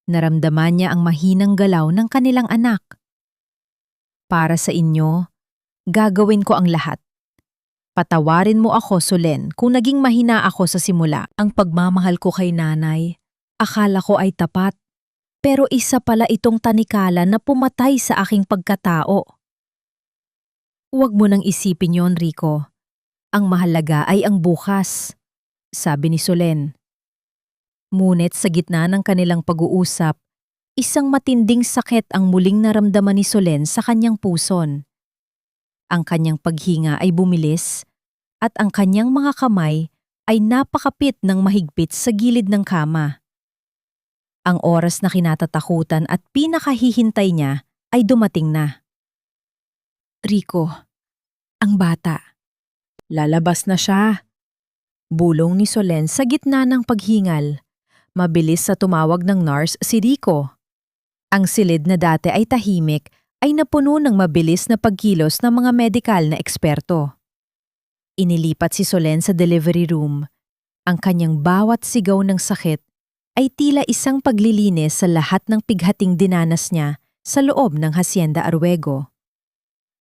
Naramdaman niya ang mahinang galaw ng kanilang anak. "Para sa inyo, gagawin ko ang lahat. Patawarin mo ako, Solen, kung naging mahina ako sa simula. Ang pagmamahal ko kay nanay, akala ko ay tapat. Pero isa pala itong tanikala na pumatay sa aking pagkatao." "Huwag mo nang isipin yon, Rico. Ang mahalaga ay ang bukas," sabi ni Solen. Ngunit sa gitna ng kanilang pag-uusap, isang matinding sakit ang muling naramdaman ni Solen sa kanyang puson. Ang kanyang paghinga ay bumilis at ang kanyang mga kamay ay napakapit ng mahigpit sa gilid ng kama. Ang oras na kinatatakutan at pinakahihintay niya ay dumating na. "Rico, ang bata. Lalabas na siya." Bulong ni Solen sa gitna ng paghingal. Mabilis sa tumawag ng nurse si Rico. Ang silid na dati ay tahimik ay napuno ng mabilis na pagkilos ng mga medikal na eksperto. Inilipat si Solen sa delivery room. Ang kanyang bawat sigaw ng sakit ay tila isang paglilinis sa lahat ng pighating dinanas niya sa loob ng Hacienda Arwego.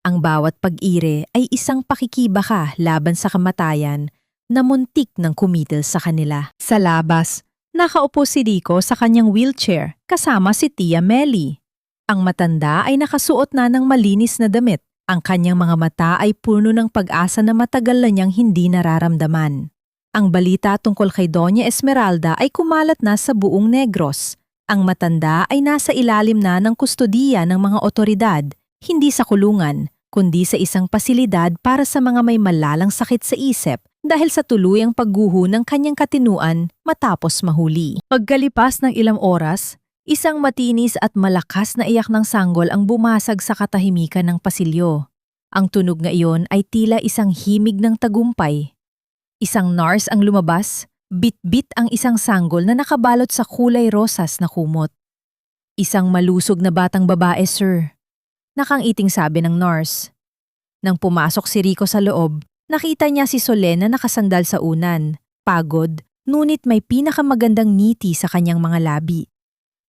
Ang bawat pag-ire ay isang pakikibaka laban sa kamatayan na muntik ng kumitil sa kanila. Sa labas, nakaupo si Rico sa kanyang wheelchair kasama si Tia Melly. Ang matanda ay nakasuot na ng malinis na damit. Ang kanyang mga mata ay puno ng pag-asa na matagal na niyang hindi nararamdaman. Ang balita tungkol kay Doña Esmeralda ay kumalat na sa buong Negros. Ang matanda ay nasa ilalim na ng kustodiya ng mga otoridad, hindi sa kulungan, kundi sa isang pasilidad para sa mga may malalang sakit sa isip dahil sa tuluyang pagguho ng kanyang katinuan matapos mahuli. Pagkalipas ng ilang oras, isang matinis at malakas na iyak ng sanggol ang bumasag sa katahimikan ng pasilyo. Ang tunog nga iyon ay tila isang himig ng tagumpay. Isang nurse ang lumabas, bit-bit ang isang sanggol na nakabalot sa kulay rosas na kumot. "Isang malusog na batang babae, sir," nakangiting sabi ng nurse. Nang pumasok si Rico sa loob, nakita niya si Solen na nakasandal sa unan, pagod, ngunit may pinakamagandang ngiti sa kanyang mga labi.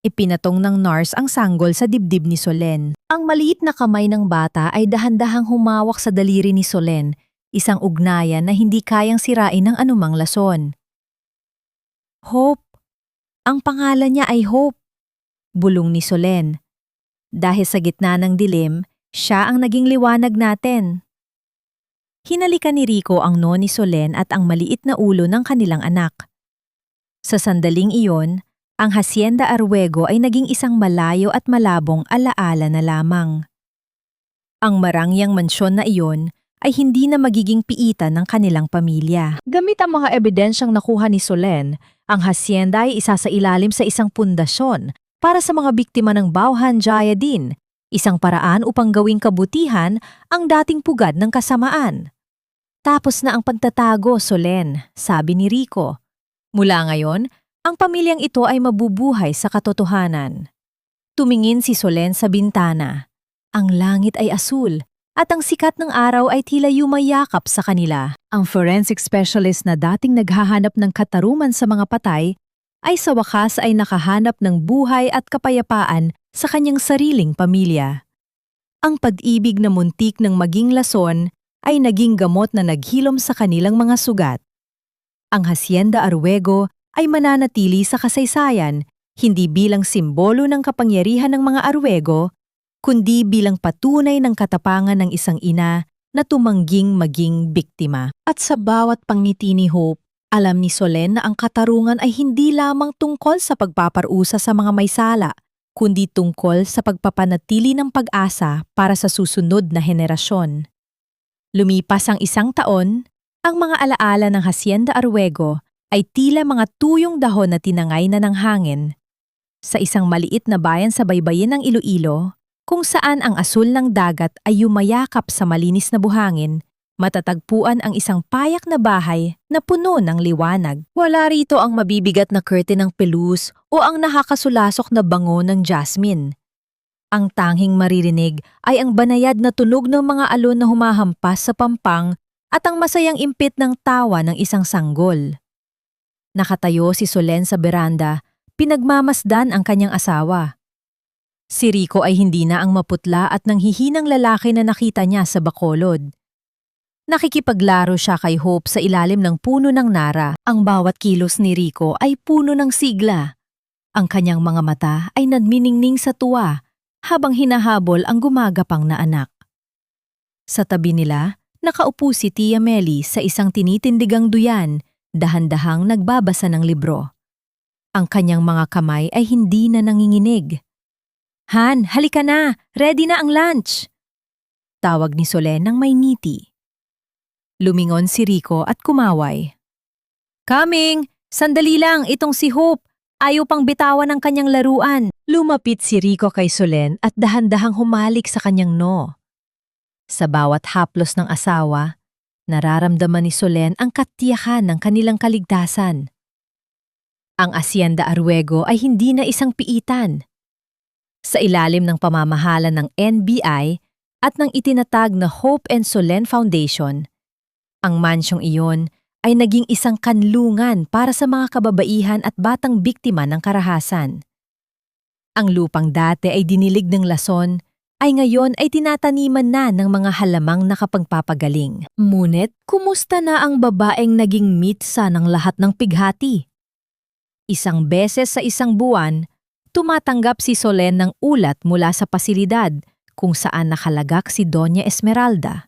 Ipinatong ng nurse ang sanggol sa dibdib ni Solen. Ang maliit na kamay ng bata ay dahan-dahang humawak sa daliri ni Solen, isang ugnayan na hindi kayang sirain ng anumang lason. "Hope. Ang pangalan niya ay Hope," bulong ni Solen. "Dahil sa gitna ng dilim, siya ang naging liwanag natin." Hinalikan ni Rico ang noo ni Solen at ang maliit na ulo ng kanilang anak. Sa sandaling iyon, ang Hacienda Arwego ay naging isang malayo at malabong alaala na lamang. Ang marangyang mansyon na iyon ay hindi na magiging piitan ng kanilang pamilya. Gamit ang mga ebidensyang nakuha ni Solen, ang hacienda ay isa sa ilalim sa isang pundasyon para sa mga biktima ng Bauhan Jaya din, isang paraan upang gawing kabutihan ang dating pugad ng kasamaan. Tapos na ang pagtatago, Solen, sabi ni Rico. Mula ngayon, ang pamilyang ito ay mabubuhay sa katotohanan. Tumingin si Solen sa bintana. Ang langit ay asul at ang sikat ng araw ay tila yumayakap sa kanila. Ang forensic specialist na dating naghahanap ng katarungan sa mga patay ay sa wakas ay nakahanap ng buhay at kapayapaan sa kanyang sariling pamilya. Ang pag-ibig na muntik ng maging lason ay naging gamot na naghilom sa kanilang mga sugat. Ang Hacienda Arwego ay mananatili sa kasaysayan, hindi bilang simbolo ng kapangyarihan ng mga Arwego, kundi bilang patunay ng katapangan ng isang ina na tumangging maging biktima. At sa bawat pangngiti ni Hope, alam ni Solen na ang katarungan ay hindi lamang tungkol sa pagpaparusa sa mga may sala, kundi tungkol sa pagpapanatili ng pag-asa para sa susunod na henerasyon. Lumipas ang 1 taon, ang mga alaala ng Hacienda Arwego ay tila mga tuyong dahon na tinangay na ng hangin. Sa isang maliit na bayan sa baybayin ng Iloilo, kung saan ang asul ng dagat ay yumayakap sa malinis na buhangin, matatagpuan ang isang payak na bahay na puno ng liwanag. Wala rito ang mabibigat na curtain ng pelus o ang nakakasulasok na bango ng jasmine. Ang tanging maririnig ay ang banayad na tunog ng mga alon na humahampas sa pampang at ang masayang impit ng tawa ng isang sanggol. Nakatayo si Solen sa beranda, pinagmamasdan ang kanyang asawa. Si Rico ay hindi na ang maputla at nanghihinang lalaki na nakita niya sa Bacolod. Nakikipaglaro siya kay Hope sa ilalim ng puno ng nara. Ang bawat kilos ni Rico ay puno ng sigla. Ang kanyang mga mata ay nagminingning sa tuwa habang hinahabol ang gumagapang na anak. Sa tabi nila, nakaupo si Tia Meli sa isang tinitindigang duyan, dahan-dahang nagbabasa ng libro. Ang kanyang mga kamay ay hindi na nanginginig. Han, halika na! Ready na ang lunch! Tawag ni Solen ng may ngiti. Lumingon si Rico at kumaway. Coming! Sandali lang, itong si Hope. Ayaw pang bitawan ng kanyang laruan. Lumapit si Rico kay Solen at dahan-dahang humalik sa kanyang noo. Sa bawat haplos ng asawa, nararamdaman ni Solen ang katiyakan ng kanilang kaligtasan. Ang Hacienda Arwego ay hindi na isang piitan. Sa ilalim ng pamamahala ng NBI at ng itinatag na Hope and Solen Foundation, ang mansyong iyon ay naging isang kanlungan para sa mga kababaihan at batang biktima ng karahasan. Ang lupang dati ay dinilig ng lason, ay ngayon ay tinataniman na ng mga halamang nakapagpapagaling. Ngunit, kumusta na ang babaeng naging mitsa ng lahat ng pighati? Isang beses sa isang buwan, tumatanggap si Solen ng ulat mula sa pasilidad kung saan nakalagak si Doña Esmeralda.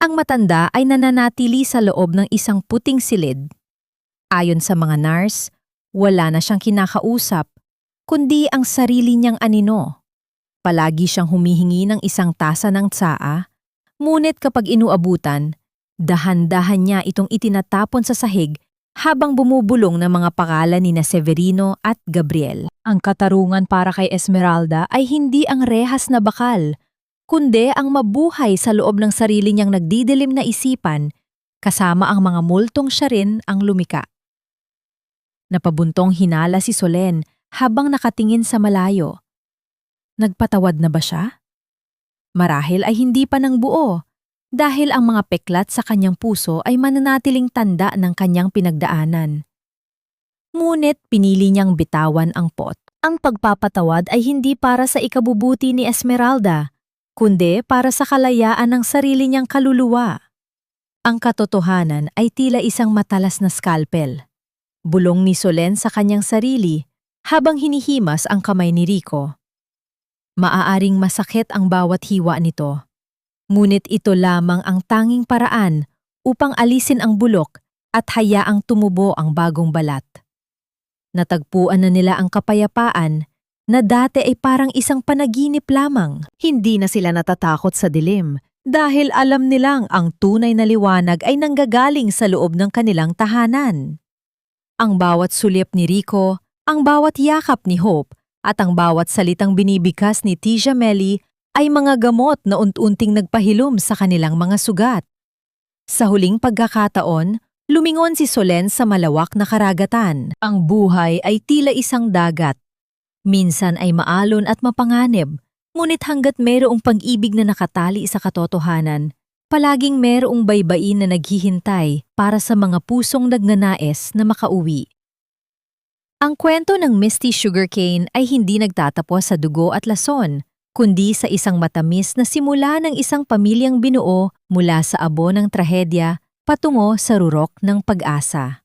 Ang matanda ay nananatili sa loob ng isang puting silid. Ayon sa mga nurse, wala na siyang kinakausap, kundi ang sarili niyang anino. Palagi siyang humihingi ng isang tasa ng tsaa, ngunit kapag inuabutan, dahan-dahan niya itong itinatapon sa sahig habang bumubulong ng mga pangalan ni Severino at Gabriel. Ang katarungan para kay Esmeralda ay hindi ang rehas na bakal, kundi ang mabuhay sa loob ng sarili niyang nagdidilim na isipan, kasama ang mga multong siya rin ang lumika. Napabuntong hinala si Solen habang nakatingin sa malayo. Nagpatawad na ba siya? Marahil ay hindi pa ng buo, dahil ang mga peklat sa kanyang puso ay mananatiling tanda ng kanyang pinagdaanan. Ngunit pinili niyang bitawan ang pot. Ang pagpapatawad ay hindi para sa ikabubuti ni Esmeralda, kundi para sa kalayaan ng sarili niyang kaluluwa. Ang katotohanan ay tila isang matalas na skalpel. Bulong ni Solen sa kanyang sarili habang hinihimas ang kamay ni Rico. Maaaring masakit ang bawat hiwa nito. Ngunit ito lamang ang tanging paraan upang alisin ang bulok at hayaang tumubo ang bagong balat. Natagpuan na nila ang kapayapaan na dati ay parang isang panaginip lamang. Hindi na sila natatakot sa dilim dahil alam nilang ang tunay na liwanag ay nanggagaling sa loob ng kanilang tahanan. Ang bawat sulyap ni Rico, ang bawat yakap ni Hope, at ang bawat salitang binibigkas ni Tia Melly ay mga gamot na unti-unting nagpahilom sa kanilang mga sugat. Sa huling pagkakataon, lumingon si Solen sa malawak na karagatan. Ang buhay ay tila isang dagat. Minsan ay maalon at mapanganib, ngunit hanggat mayroong pag-ibig na nakatali sa katotohanan, palaging mayroong baybayin na naghihintay para sa mga pusong nagnanais na makauwi. Ang kwento ng Misty Sugarcane ay hindi nagtatapos sa dugo at lason, kundi sa isang matamis na simula ng isang pamilyang binuo mula sa abo ng trahedya patungo sa rurok ng pag-asa.